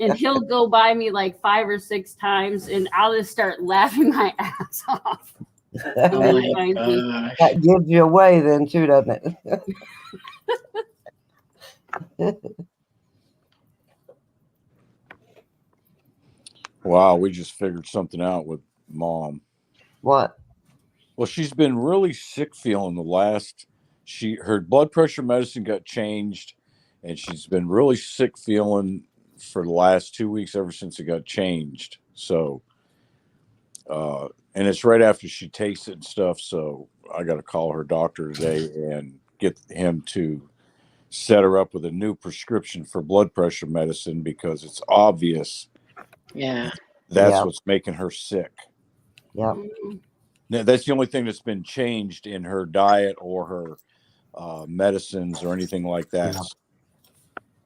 And he'll go by me like 5 or 6 times, and I'll just start laughing my ass off. That gives you away then too, doesn't it? Wow, we just figured something out with Mom. What? Well, she's been really sick feeling her blood pressure medicine got changed, and she's been really sick feeling for the last 2 weeks ever since it got changed. So and it's right after she takes it and stuff, so I got to call her doctor today and get him to set her up with a new prescription for blood pressure medicine because it's obvious that's what's making her sick. Yeah. Now, that's the only thing that's been changed in her diet or her medicines or anything like that.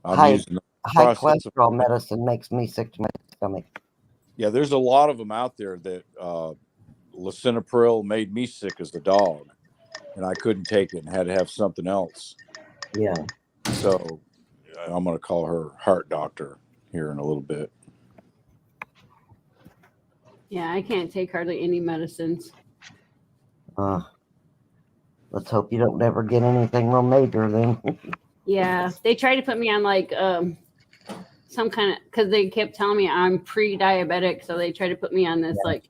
High cholesterol medicine makes me sick to my stomach. Yeah, there's a lot of them out there that lisinopril made me sick as a dog, and I couldn't take it and had to have something else. Yeah. So I'm going to call her heart doctor here in a little bit. Yeah, I can't take hardly any medicines. Let's hope you don't ever get anything real major then. Yeah, they tried to put me on like some kind of, because they kept telling me I'm pre-diabetic, so they tried to put me on this like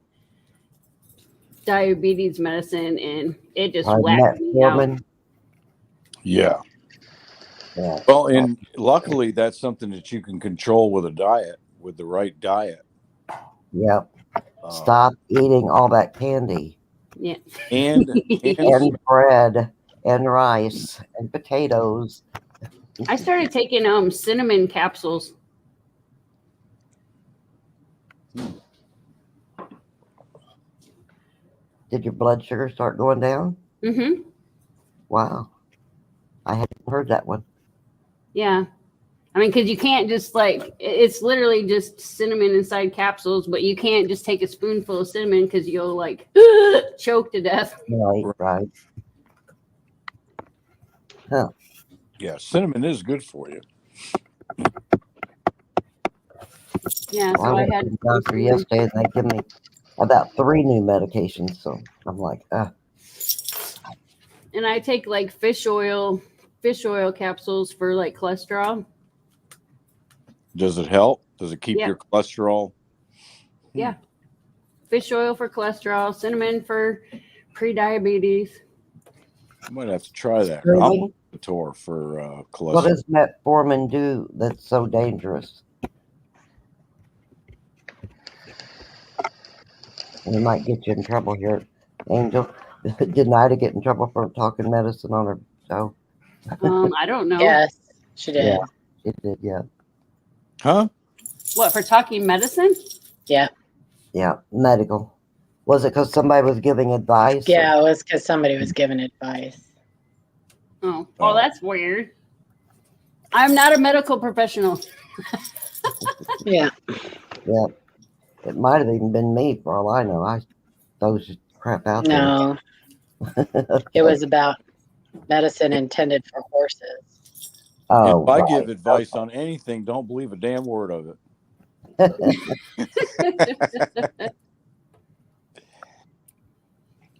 diabetes medicine, and it just whacked me out. Yeah. Well, and luckily that's something that you can control with a diet, with the right diet. Yep. Stop eating all that candy. Yeah. And bread and rice and potatoes. I started taking cinnamon capsules. Did your blood sugar start going down? Mm-hmm. Wow. I hadn't heard that one. Yeah. I mean, because you can't just it's literally just cinnamon inside capsules, but you can't just take a spoonful of cinnamon because you'll like choke to death. Right. Huh. Yeah, cinnamon is good for you. Yeah, so I had the doctor yesterday and they give me about 3 new medications. So I'm like, And I take like fish oil capsules for like cholesterol. Does it help? Does it keep your cholesterol? Yeah. Fish oil for cholesterol, cinnamon for pre-diabetes. I might have to try that. For cholesterol. What does metformin do that's so dangerous? We might get you in trouble here, Angel. Didn't Ida get in trouble for talking medicine on her show? I don't know. Yes, she did. She did, yeah. Huh? What, for talking medicine? Yeah. Yeah, medical. Was it because somebody was giving advice? Yeah, it was because somebody was giving advice. Oh, Oh. that's weird. I'm not a medical professional. Yeah. Yeah. It might have even been me for all I know. I those crap out No, there. it was about medicine intended for horses. Oh, If I right. give advice on anything, don't believe a damn word of it.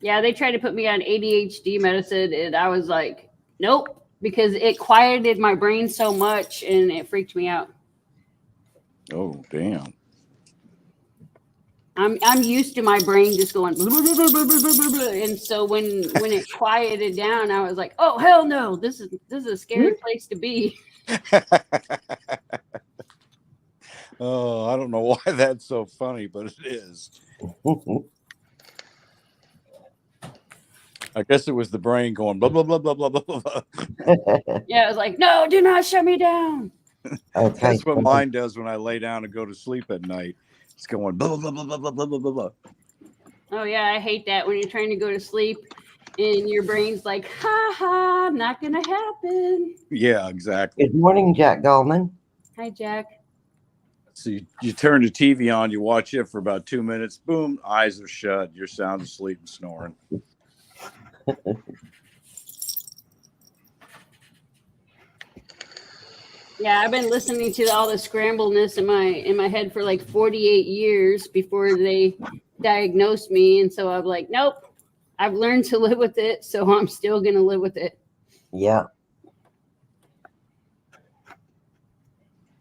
Yeah, they tried to put me on ADHD medicine, and I was like, nope, because it quieted my brain so much and it freaked me out. Oh, damn. I'm used to my brain just going blah, blah, blah, blah, blah, blah, blah, blah. And so when it quieted down, I was like, oh hell no, this is a scary place to be. Oh, I don't know why that's so funny, but it is. I guess it was the brain going blah blah blah blah blah blah blah. Yeah, I was like, no, do not shut me down. Okay. That's what mine does when I lay down and go to sleep at night. It's going blah blah blah blah blah blah blah blah blah. Oh yeah, I hate that when you're trying to go to sleep and your brain's like, ha ha, not gonna happen. Yeah, exactly. Good morning, Jack Gallman. Hi, Jack. So you turn the TV on, you watch it for about 2 minutes, boom, eyes are shut, you're sound asleep and snoring. Yeah, I've been listening to all the scrambleness in my head for like 48 years before they diagnosed me, and so I'm like, nope, I've learned to live with it, so I'm still gonna live with it. Yeah.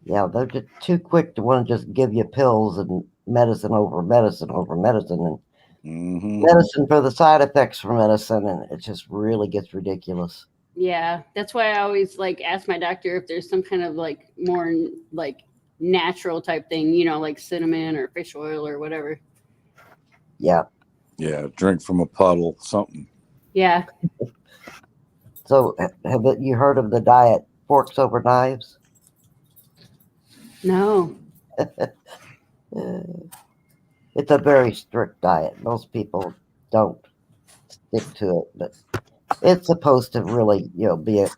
Yeah, they're just too quick to want to just give you pills and medicine over medicine over medicine and Mm-hmm. medicine for the side effects for medicine, and it just really gets ridiculous. Yeah, that's why I always like ask my doctor if there's some kind of like more like natural type thing, you know, like cinnamon or fish oil or whatever. Yeah. Yeah, drink from a puddle, something. Yeah. So have you heard of the diet forks over knives? No. It's a very strict diet. Most people don't stick to it, but it's supposed to really, be a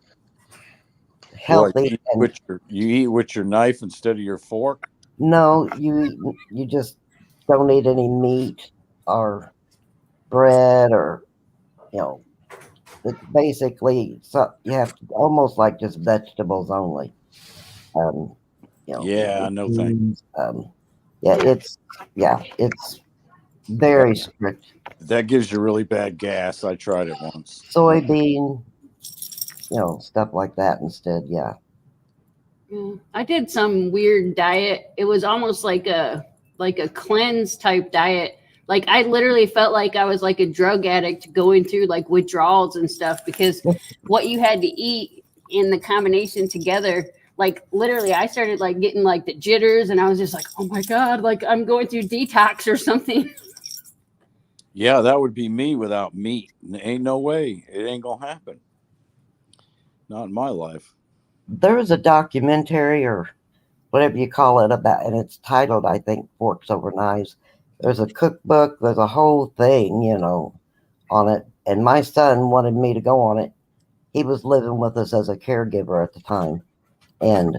healthy. You eat with your knife instead of your fork? No, you just don't eat any meat or bread or it's basically you have to almost like just vegetables only. Yeah, no thanks. It's very strict. That gives you really bad gas. I tried it once. Soybean, stuff like that instead. Yeah. Yeah. I did some weird diet. It was almost like a cleanse type diet. Like I literally felt like I was like a drug addict going through like withdrawals and stuff because what you had to eat in the combination together, like literally I started like getting like the jitters and I was just like, oh my God, like I'm going through detox or something. Yeah, that would be me without meat. Ain't no way. It ain't gonna happen. Not in my life. There was a documentary or whatever you call it about, and it's titled, I think, Forks Over Knives. There's a cookbook. There's a whole thing, on it. And my son wanted me to go on it. He was living with us as a caregiver at the time. And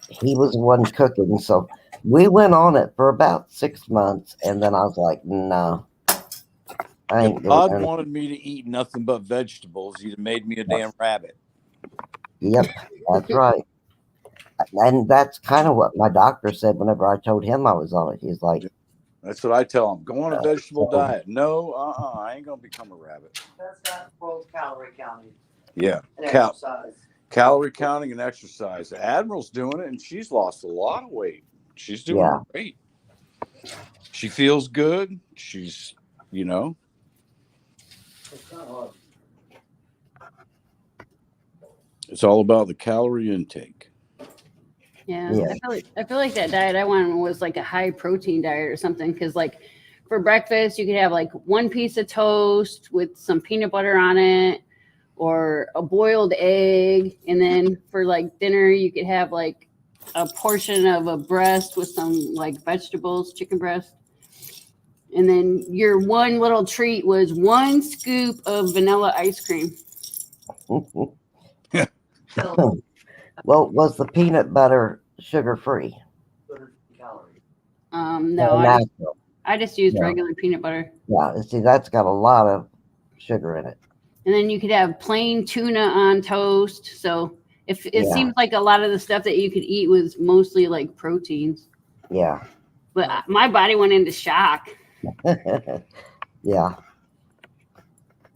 he was the one cooking. So we went on it for about 6 months. And then I was like, no. I ain't If God doing it. wanted me to eat nothing but vegetables, he'd have made me a damn rabbit. Yep, that's right. And that's kind of what my doctor said whenever I told him I was on it. He's like, That's what I tell him. Go on a vegetable diet. No, I ain't gonna become a rabbit. That's not full calorie counting Yeah, and exercise. calorie counting and exercise. The Admiral's doing it, and she's lost a lot of weight. She's doing great. She feels good. She's, It's not hard. it's all about the calorie intake. Yeah, Yeah. I feel like that diet I wanted was like a high protein diet or something because like for breakfast, you could have like one piece of toast with some peanut butter on it, or a boiled egg. And then for like dinner, you could have like a portion of a breast with some like vegetables, chicken breast. And then your one little treat was one scoop of vanilla ice cream. Well, was the peanut butter sugar free? 200 calories. No, I just used No. regular peanut butter. Yeah, see, that's got a lot of sugar in it. And then you could have plain tuna on toast. So if it Yeah. seems like a lot of the stuff that you could eat was mostly like proteins, Yeah. but my body went into shock. Yeah.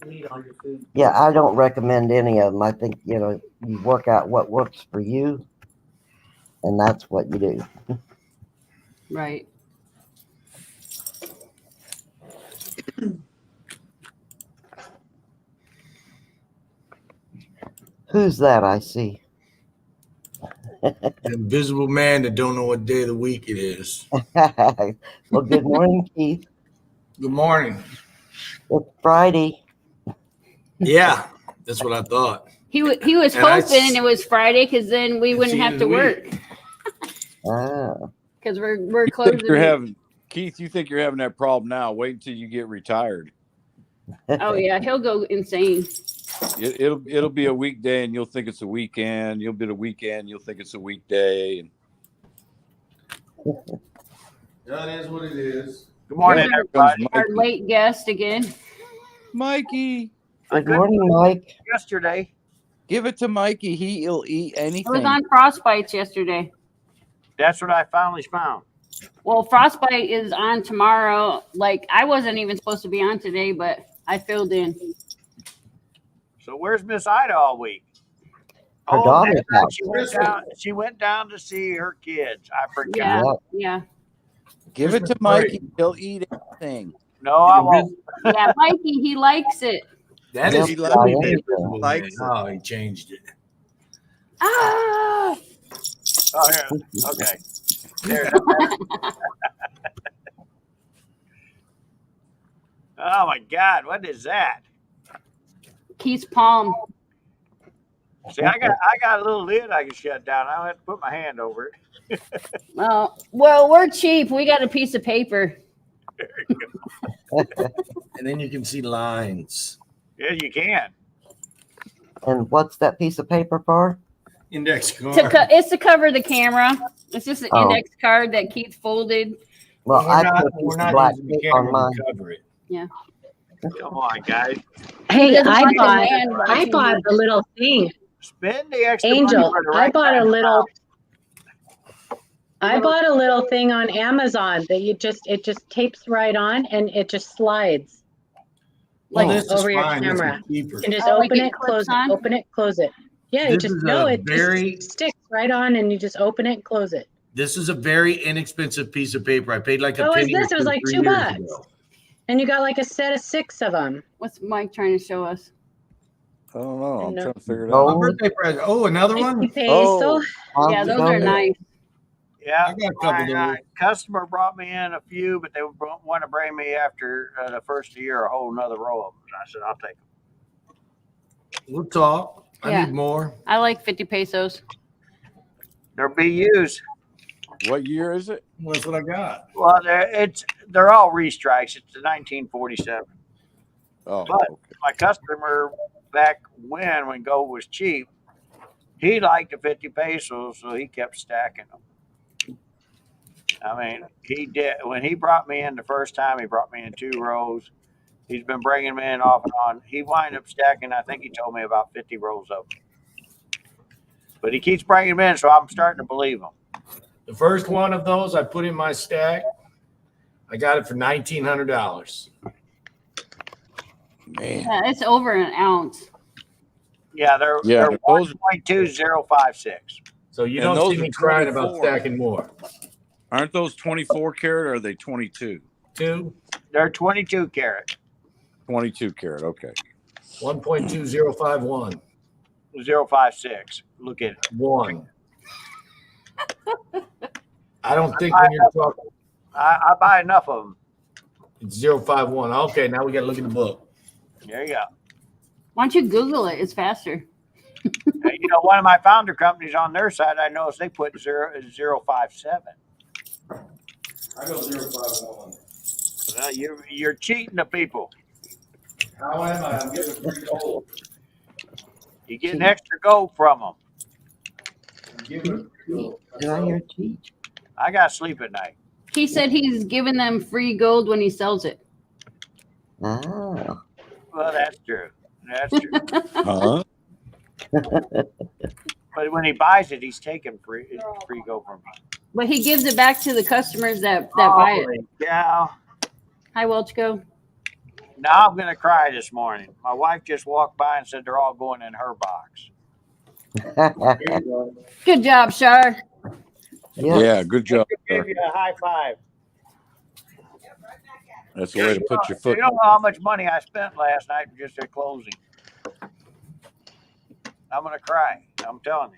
Eat all your food. Yeah, I don't recommend any of them. I think, you work out what works for you, and that's what you do. Right. Who's that I see? The invisible man that don't know what day of the week it is. Well, good morning, Keith. Good morning. It's Friday. Yeah, that's what I thought. He was And I hoping it was Friday because then we It's wouldn't the have end to of the work week. Ah, because we're You closing. think you're having Keith? You think you're having that problem now? Wait until you get retired. Oh yeah, he'll go insane. It'll be a weekday, and you'll think it's a weekend. You'll be the weekend. You'll think it's a weekday. And That is what it is. Good morning, here comes everybody. Our Mikey. late guest again. Mikey, good morning, Mike. Yesterday, give it to Mikey. He'll eat I was anything. on Frostbites yesterday. that's what I finally found. Well, Frostbite is on tomorrow. Like I wasn't even supposed to be on today, but I filled in. So where's Miss Ida all week? Her daughter's that's right. out. She went down to see her kids. I forgot. Yeah, Yep. yeah, Give it to Mikey. He'll eat anything. No, I won't. yeah. Mikey, he likes it. That Yep, is He I loves am. it. invisible Likes man. Oh, he changed it. Ah, Oh, yeah. Okay. There. Oh my God, what is that? Keith's palm. See, I got a little lid I can shut down. I don't have to put my hand over it. Well, we're cheap. We got a piece of paper. And then you can see lines. Yeah, you can. And what's that piece of paper for? Index card. It's to cover the camera. It's just an Oh. index card that Keith folded. Well, I put a piece we're of not black using the tape on camera mine. to cover it. Come on, guys. Hey, doesn't I want the bought man watching a little thing. Spend the extra Angel, money for the I right bought a kind of little house. I bought a little thing on Amazon that it just tapes right on and it just slides. Well, Like this is over your fine. This is camera. cheaper. You can just Oh, like open it it, close clips on? it, open it, close it. Yeah, This is a very- just sticks right on and you just open it and close it. This is a very inexpensive piece of paper. I paid like a Oh, is penny. or this? It was two like 3 $2. years ago. And you got like a set of 6 of them. What's Mike trying to show us? I don't know. I'm No. trying to figure it Oh. out. My birthday present. Oh, another one? Peso. Yeah, those are nice. Yeah, I got a couple of my those. customer brought me in a few, but they want to bring me after the first of the year a whole nother row of them. I said, I'll take them. We'll talk. I Yeah. need more. I like 50 pesos. They're BUs. What year is it? Well, that's what I got. Well, they're all restrikes. It's the 1947. Oh, But- okay. My customer back when gold was cheap, he liked the 50 pesos, so he kept stacking them. I mean, he did. When he brought me in the first time, he brought me in 2 rows. He's been bringing me in off and on. He wound up stacking, I think he told me about 50 rows of them. But he keeps bringing them in, so I'm starting to believe him. The first one of those I put in my stack. I got it for $1,900. Man. Yeah, it's over an ounce. Yeah, they're Those 1.2056. So you And don't those see me are crying about 24. stacking more. Aren't those 24 karat or are they 22? 2, They're 22 karat, 22 karat. Okay. 1.2051. 056. Look at it. 1. I don't think when you're talking, I buy enough of them. It's 051. Okay, now we got to look at the book. There you go. Why don't you Google it? It's faster. And, you know, one of my founder companies on their side, I noticed they put 057. I go 051. Well, you're cheating the people. How am I? I'm getting free gold. You get an extra gold from them. I'm giving gold. Did I hear cheat? I got to sleep at night. He said he's giving them free gold when he sells it. Oh. Well, that's true. That's true. Huh? But when he buys it, he's taking free gold from me. But he gives it back to the customers that buy it. Holy cow. Hi, Welchco. Now I'm going to cry this morning. My wife just walked by and said they're all going in her box. There you go. Good job, Shar. Yeah, good job. I give you a high five. That's the way to put your foot. You don't know how much money I spent last night just at closing. I'm going to cry. I'm telling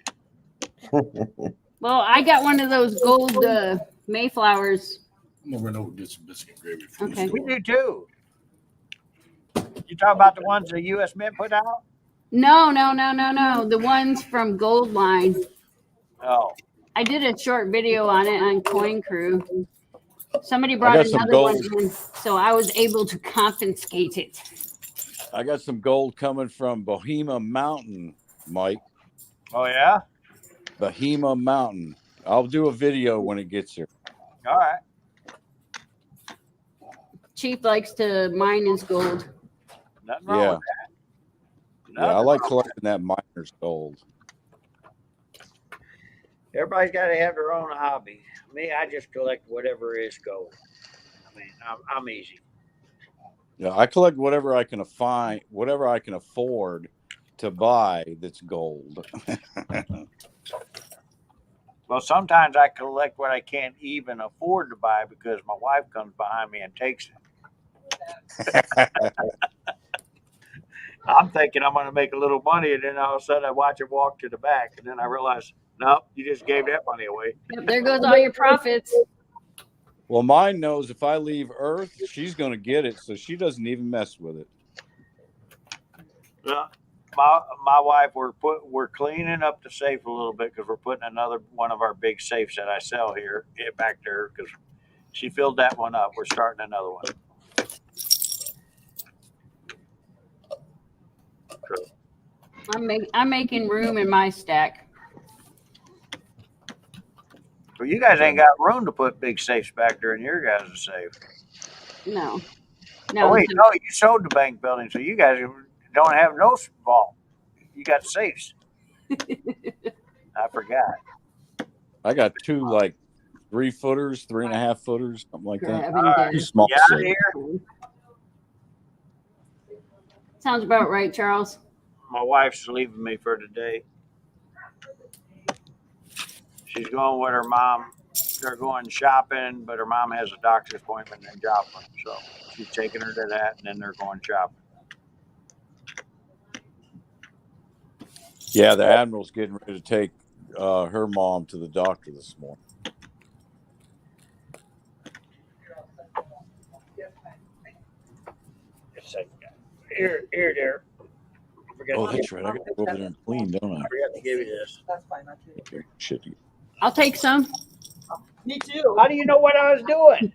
you. Well, I got one of those gold Mayflowers. I'm going to run over and get some biscuit gravy from Okay. the We store. do too. You talking about the ones the U.S. Mint put out? No. The ones from Gold Line. Oh, I did a short video on it on Coin Crew. Somebody brought got some another one gold. in, so I was able to confiscate it. I got some gold coming from Bohema Mountain, Mike. oh yeah. Bohema Mountain. I'll do a video when it gets here. All right. Chief likes to mine his gold. Nothing wrong Yeah. with that. Yeah, I Nothing like wrong. collecting that miner's gold. Everybody's got to have their own hobby. Me, I just collect whatever is gold. I mean, I'm easy. Yeah, I collect whatever I can find, whatever I can afford to buy that's gold. Well, sometimes I collect what I can't even afford to buy because my wife comes behind me and takes it. I'm thinking I'm going to make a little money, and then all of a sudden I watch her walk to the back, and then I realize, nope, you just gave that money away. Yep, there goes all your profits. Well, mine knows if I leave Earth, she's going to get it, so she doesn't even mess with it. My wife, we're cleaning up the safe a little bit because we're putting another one of our big safes that I sell here back to her because she filled that one up. We're starting another one. I'm making room in my stack. Well, you guys ain't got room to put big safes back there in your guys' safe. No. Oh, wait, no, you sold the bank building, so you guys don't have no vault. You got safes. I forgot. I got two, like 3 footers, 3.5 footers, something like that. Grabbing dead. Two small You out of safes. here? Sounds about right, Charles. My wife's leaving me for today. She's going with her mom. They're going shopping, but her mom has a doctor's appointment in Joplin, so she's taking her to that, and then they're going shopping. Yeah, the Admiral's getting ready to take her mom to the doctor this morning. It's like, here, there. I forgot Oh, to that's give- right. I got to go over there and clean, don't I? I forgot to give you this. That's fine. I do. Okay, shit. I'll take some. Me too. How do you know what I was doing?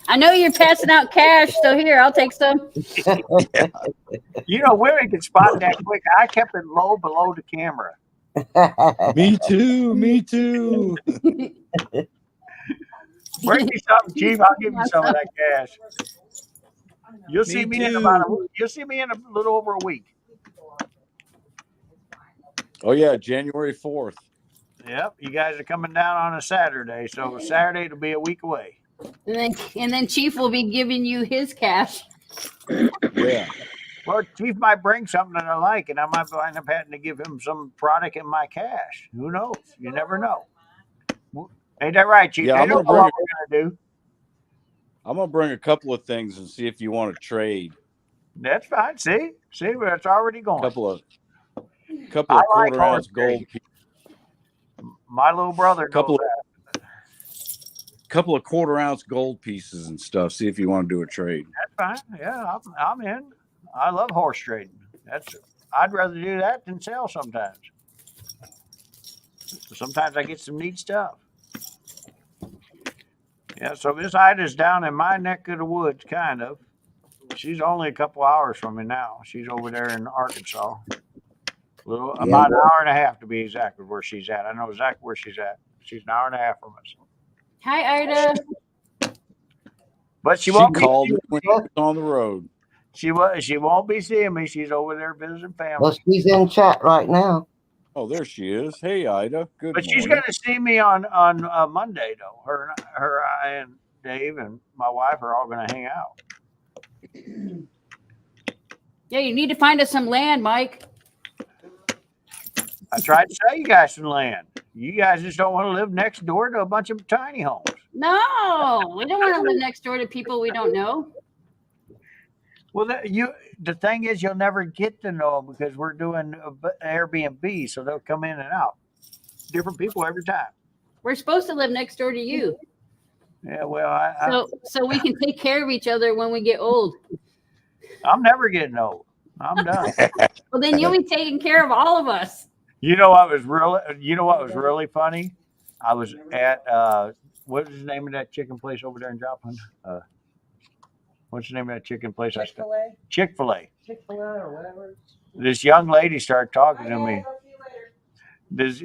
I know you're passing out cash, so here, I'll take some. You know, women can spot that quick. I kept it low below the camera. Me too. Me too. Bring me something, Chief. I'll give you some of that cash. You'll see me in you'll see me in a little over a week. Oh, yeah, January 4th. Yep, you guys are coming down on a Saturday, so Saturday it'll be a week away. And then Chief will be giving you his cash. Yeah. Well, Chief might bring something that I like, and I might wind up having to give him some product in my cash. Who knows? You never know. Ain't that right, Chief? Yeah, They I'm don't gonna know what bring we're gonna do. I'm going to bring a couple of things and see if you want to trade. That's fine. See, where it's already A going. couple of I like quarter-ounce horse gold. My little brother knows Couple of that. couple of quarter-ounce gold pieces and stuff. See if you want to do a trade. That's fine. Yeah, I'm in. I love horse trading. I'd rather do that than sell sometimes. Sometimes I get some neat stuff. Yeah, so Miss Ida's down in my neck of the woods, kind of. She's only a couple hours from me now. She's over there in Arkansas. About an hour and a half to be exact with where she's at. I know exactly where she's at. She's an hour and a half from us. Hi, Ida. But she She won't called be me when she was on the road. she won't be seeing me. She's over there visiting family. Well, she's in chat right now. Oh, there she is. Hey, Ida. Good But morning. she's going to see me on Monday, though. Her and Dave and my wife are all going to hang out. Yeah, you need to find us some land, Mike. I tried to sell you guys some land. You guys just don't want to live next door to a bunch of tiny homes. No, we don't want to live next door to people we don't know. Well, the thing is, you'll never get to know them because we're doing Airbnb, so they'll come in and out. Different people every time. We're supposed to live next door to you, Yeah, well, so we can take care of each other when we get old. I'm never getting old. I'm done. Well, then you'll be taking care of all of us. You know what was really funny? I was at what is the name of that chicken place over there in Joplin? What's the name of that chicken place? Chick-fil-A? Chick-fil-A. Chick-fil-A or whatever. This young lady started talking to me.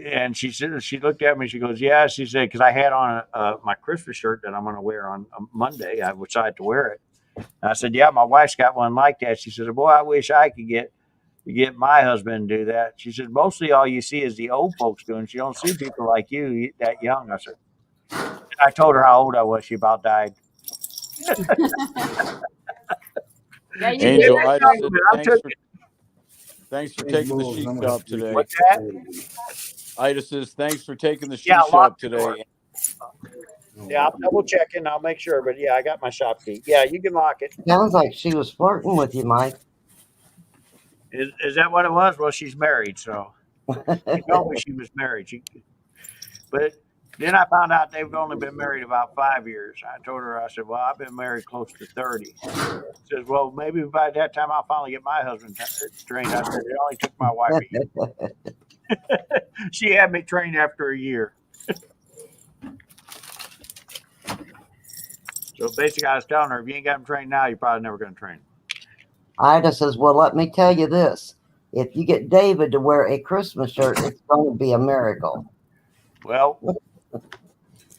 And she said, she looked at me. She goes, "Yeah." She said, "Because I had on my Christmas shirt that I'm going to wear on Monday. I decided to wear it." And I said, "Yeah, my wife's got one like that." She said, "Boy, I wish I could get my husband to do that." She said, "Mostly all you see is the old folks doing. You don't see people like you that young." I said, I told her how old I was. She about died. Yeah, you Angel, did. Ida said, thanks for taking the sheep shop today. What's that? Ida says, thanks for taking the sheep Yeah, shop today. Yeah, I'll double check and I'll make sure. But yeah, I got my shop key. Yeah, you can lock it. Sounds like she was flirting with you, Mike. Is that what it was? Well, she's married, so she told me she was married. But then I found out they've only been married about 5 years. I told her, I said, "Well, I've been married close to 30. She says, "Well, maybe by that time I'll finally get my husband trained." I said, "It only took my wife a year." She had me trained after a year. So basically, I was telling her, if you ain't got him trained now, you're probably never going to train him. Ida says, "Well, let me tell you this. If you get David to wear a Christmas shirt, it's going to be a miracle." Well,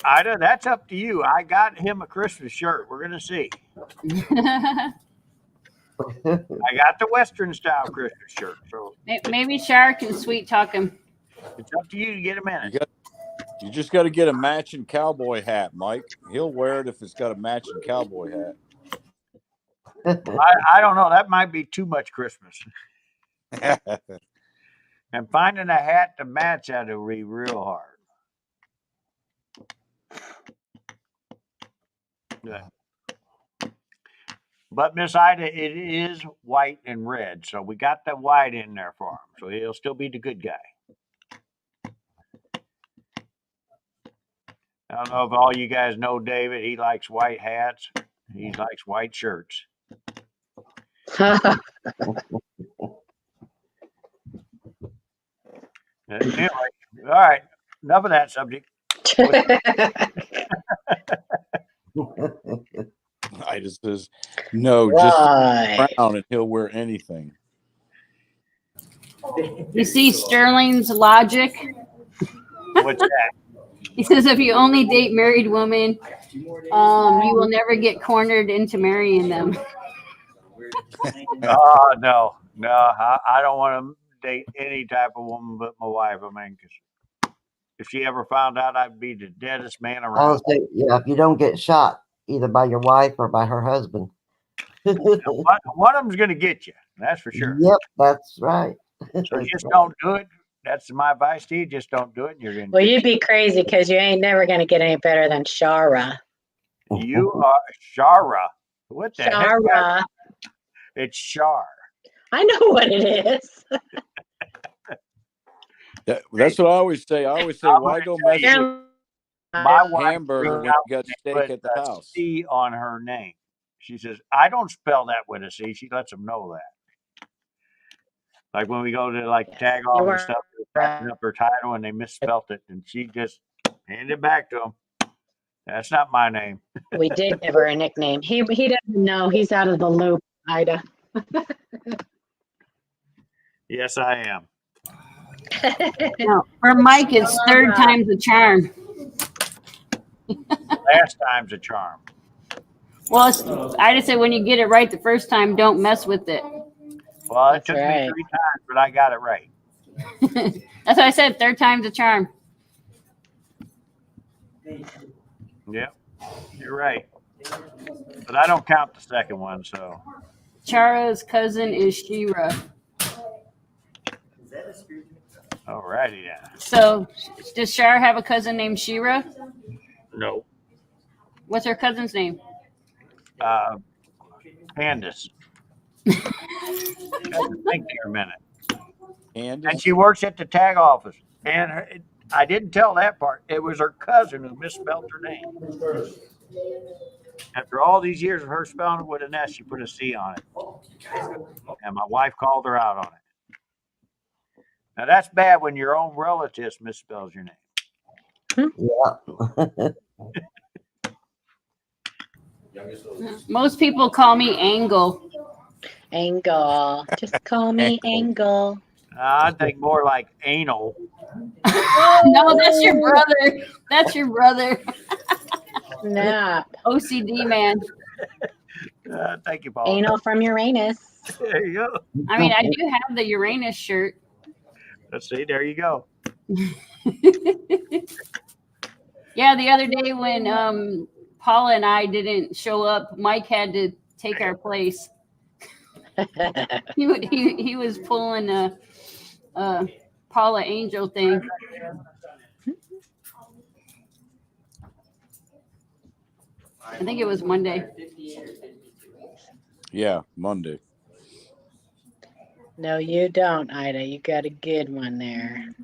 Ida, that's up to you. I got him a Christmas shirt. We're going to see. I got the Western style Christmas shirt. So Maybe Shar can sweet talk him. it's up to you to get him in it. You just got to get a matching cowboy hat, Mike. He'll wear it if it's got a matching cowboy hat. I don't know. That might be too much Christmas. And finding a hat to match that will be real hard. Yeah. But Miss Ida, it is white and red, so we got the white in there for him. So he'll still be the good guy. I don't know if all you guys know David. He likes white hats. He likes white shirts. Anyway, all right. Enough of that subject. Ida says, "No, just brown, and he'll wear anything." You see Sterling's logic? What's that? He says if you only date married women, you will never get cornered into marrying them. Oh, no. I don't want to date any type of woman but my wife. I mean, because if she ever found out, I'd be the deadest man I around. would say, yeah, if you don't get shot either by your wife or by her husband. One of them's going to get you. That's for sure. Yep, that's right. So just don't do it. That's my advice to you. Just don't do it. And you're going to. Well, you'd be crazy because you ain't never going to get any better than Shara. You are Shara. What the heck? Shara. It's Shar. I know what it is. That's what I always say. I always say, why go mess with My wife Hamburger freaked when out you got when steak they put at the a house. C on her name. She says, I don't spell that with a C. She lets them know that. Like when we go to like Yes, tag you off and were stuff, they're typing up her title and they misspelt it, and she just handed it back to them. That's not my name. We did give her a nickname. He doesn't know. He's out of the loop, Ida. Yes, I am. No, for Mike, it's third time's the charm. Last time's a charm. Well, I just said when you get it right the first time, don't mess with it. Well, it That's took me right. 3 times, but I got it right. That's what I said. Third time's a charm. Yep, you're right. But I don't count the second one, so. Chara's cousin is Shira. Alrighty then. So, does Shara have a cousin named Shira? No. What's her cousin's name? Candace. Think there a minute. And Candace? she works at the tag office. And I didn't tell that part. It was her cousin who misspelled her name. After all these years of her spelling it with an S, she put a C on it. And my wife called her out on it. Now that's bad when your own relative misspells your name. Yeah. Most people call me Angle. Angle. Just call me Angle. I think more like anal. No, that's your brother. That's your brother. Snap. OCD man. Thank you, Paul. Anal from Uranus. There you go. I mean, I do have the Uranus shirt. Let's see. There you go. Yeah, the other day when Paula and I didn't show up, Mike had to take our place. He was pulling a Paula Angel thing. I think it was Monday. Yeah, Monday. No, you don't, Ida. You got a good one there.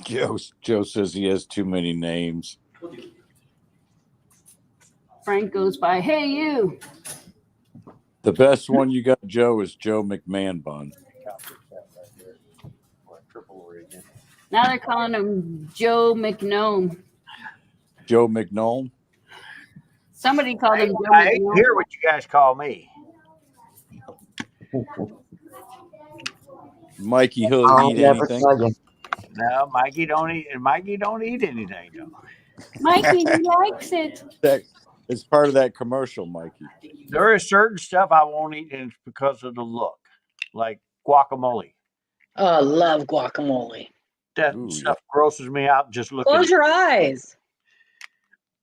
Joe says he has too many names. Frank goes by, hey, you. The best one you got, Joe, is Joe McMahon Bun. Now they're calling him Joe McNome. Joe McNulm? Somebody called him Joe I hate to McNome. hear what you guys call me. Mikey, he'll I'll eat never anything. tell you. No, Mikey don't eat, and Mikey don't eat anything. Though. Mikey, he likes it. It's part of that commercial, Mikey. There is certain stuff I won't eat, and it's because of the look, like guacamole. Oh, love guacamole. That Ooh, stuff grosses me out just looking. Close your eyes.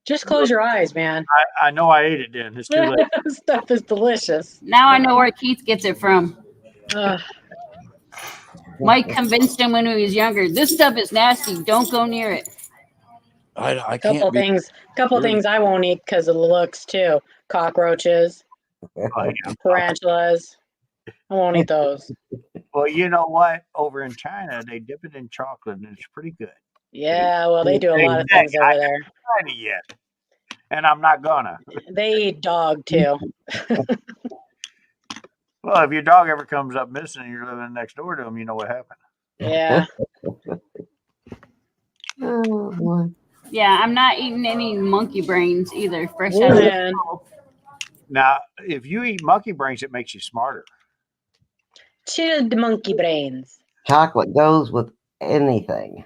Just close your eyes, man. I know I ate it then. It's too late. Stuff is delicious. Now I know where Keith gets it from. Ugh. Mike convinced him when he was younger. This stuff is nasty. Don't go near it. I Couple can't be. things I won't eat because of the looks too. Cockroaches, tarantulas. I won't eat those. Well, you know what? Over in China, they dip it in chocolate, and it's pretty good. Yeah, well, they do a lot of things I over there. haven't tried it yet, and I'm not gonna. They eat dog too. Well, if your dog ever comes up missing and you're living next door to him, you know what happened. Yeah. Oh, boy. Yeah, I'm not eating any monkey brains either. Fresh out of Man. the bowl. Now, if you eat monkey brains, it makes you smarter. Chilled monkey brains. Chocolate goes with anything.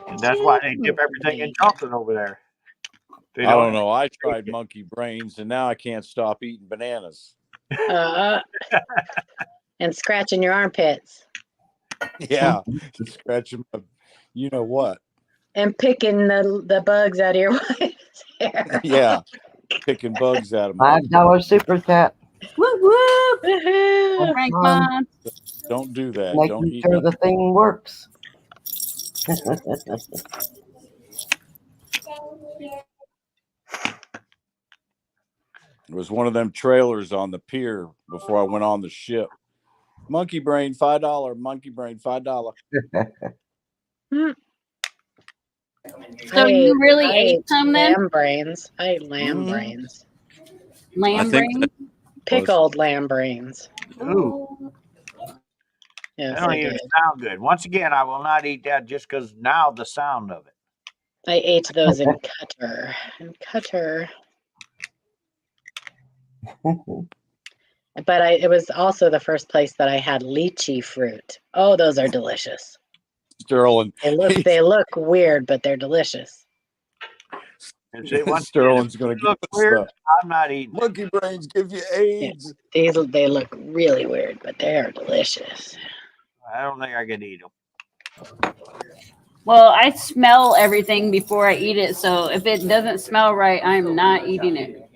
And that's why they dip everything in chocolate over there. They I don't know. I tried monkey brains, and now I can't stop eating bananas. And scratching your armpits. Yeah, scratching my, you know what? And picking the bugs out of your wife's hair. Yeah, picking bugs out of my. $5 super chat. Whoop, whoop. Woohoo. Frank Mom. Don't do that. Don't Making eat sure that. the thing works. It was one of them trailers on the pier before I went on the ship. Monkey brain, $5. Monkey brain, $5. So you really ate some then? lamb brains. I ate lamb Mhm. brains. I Lamb think brain? Pickled lamb brains. Ooh, Yes, that don't I even did. sound good. Once again, I will not eat that just because now the sound of it. I ate those in Qatar. In Qatar. But it was also the first place that I had lychee fruit. Oh, those are delicious. Sterling. They look weird, but they're delicious. And see, once Sterling's going to look give us weird, the I'm not eating it. monkey brains give you AIDS. They look really weird, but they are delicious. I don't think I can eat them. Well, I smell everything before I eat it, so if it doesn't smell right, I'm not eating it.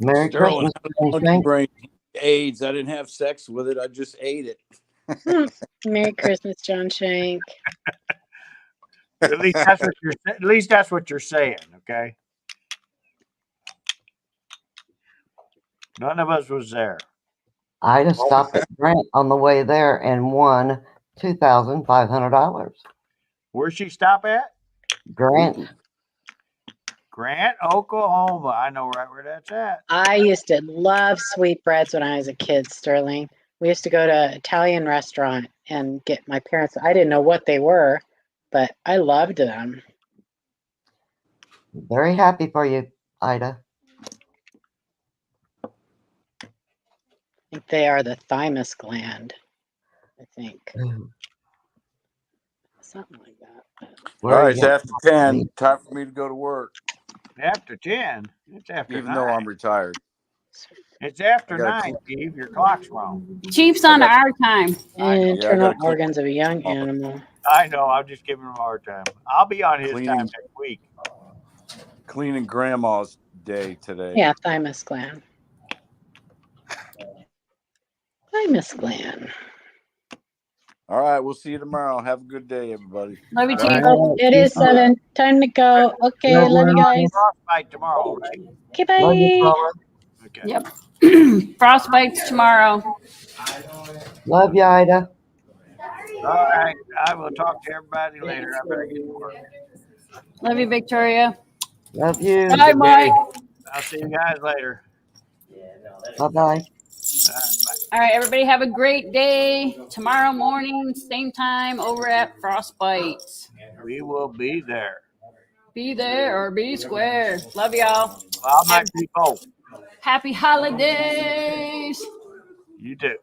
Merry Sterling, Christmas, monkey Frank. brains AIDS. I didn't have sex with it. I just ate it. Merry Christmas, John Shank. At least that's what you're saying, okay? None of us was there. Ida stopped at Grant on the way there and won $2,500. Where'd she stop at? Grant. Grant, Oklahoma. I know right where that's at. I used to love sweetbreads when I was a kid, Sterling. We used to go to an Italian restaurant and get my parents. I didn't know what they were, but I loved them. Very happy for you, Ida. I think they are the thymus gland. I think something like that. All right, it's after 10. Time for me to go to work. After 10. It's after Even 9. though I'm retired. It's after I gotta 9, Steve. Your clock's wrong. Chief's on our time. Internal organs of a young animal. I know. I'm just giving him a hard time. I'll be on his time next week. Cleaning grandma's day today. Yeah, thymus gland. Thymus gland. All right, we'll see you tomorrow. Have a good day, everybody. Love you, Chief. Oh, it is 7. Time to go. Okay, love you guys. Frostbite tomorrow, right? Okay, bye. Okay. Yep. Frostbite's tomorrow. Love you, Ida. All right. I will talk to everybody later. I better get to work. Love you, Victoria. Love you. Bye, Mike. I'll see you guys later. Bye-bye. All right, everybody have a great day. Tomorrow morning, same time over at Frostbites. We will be there. Be there or be square. Love y'all. I might be both. Happy holidays. You too.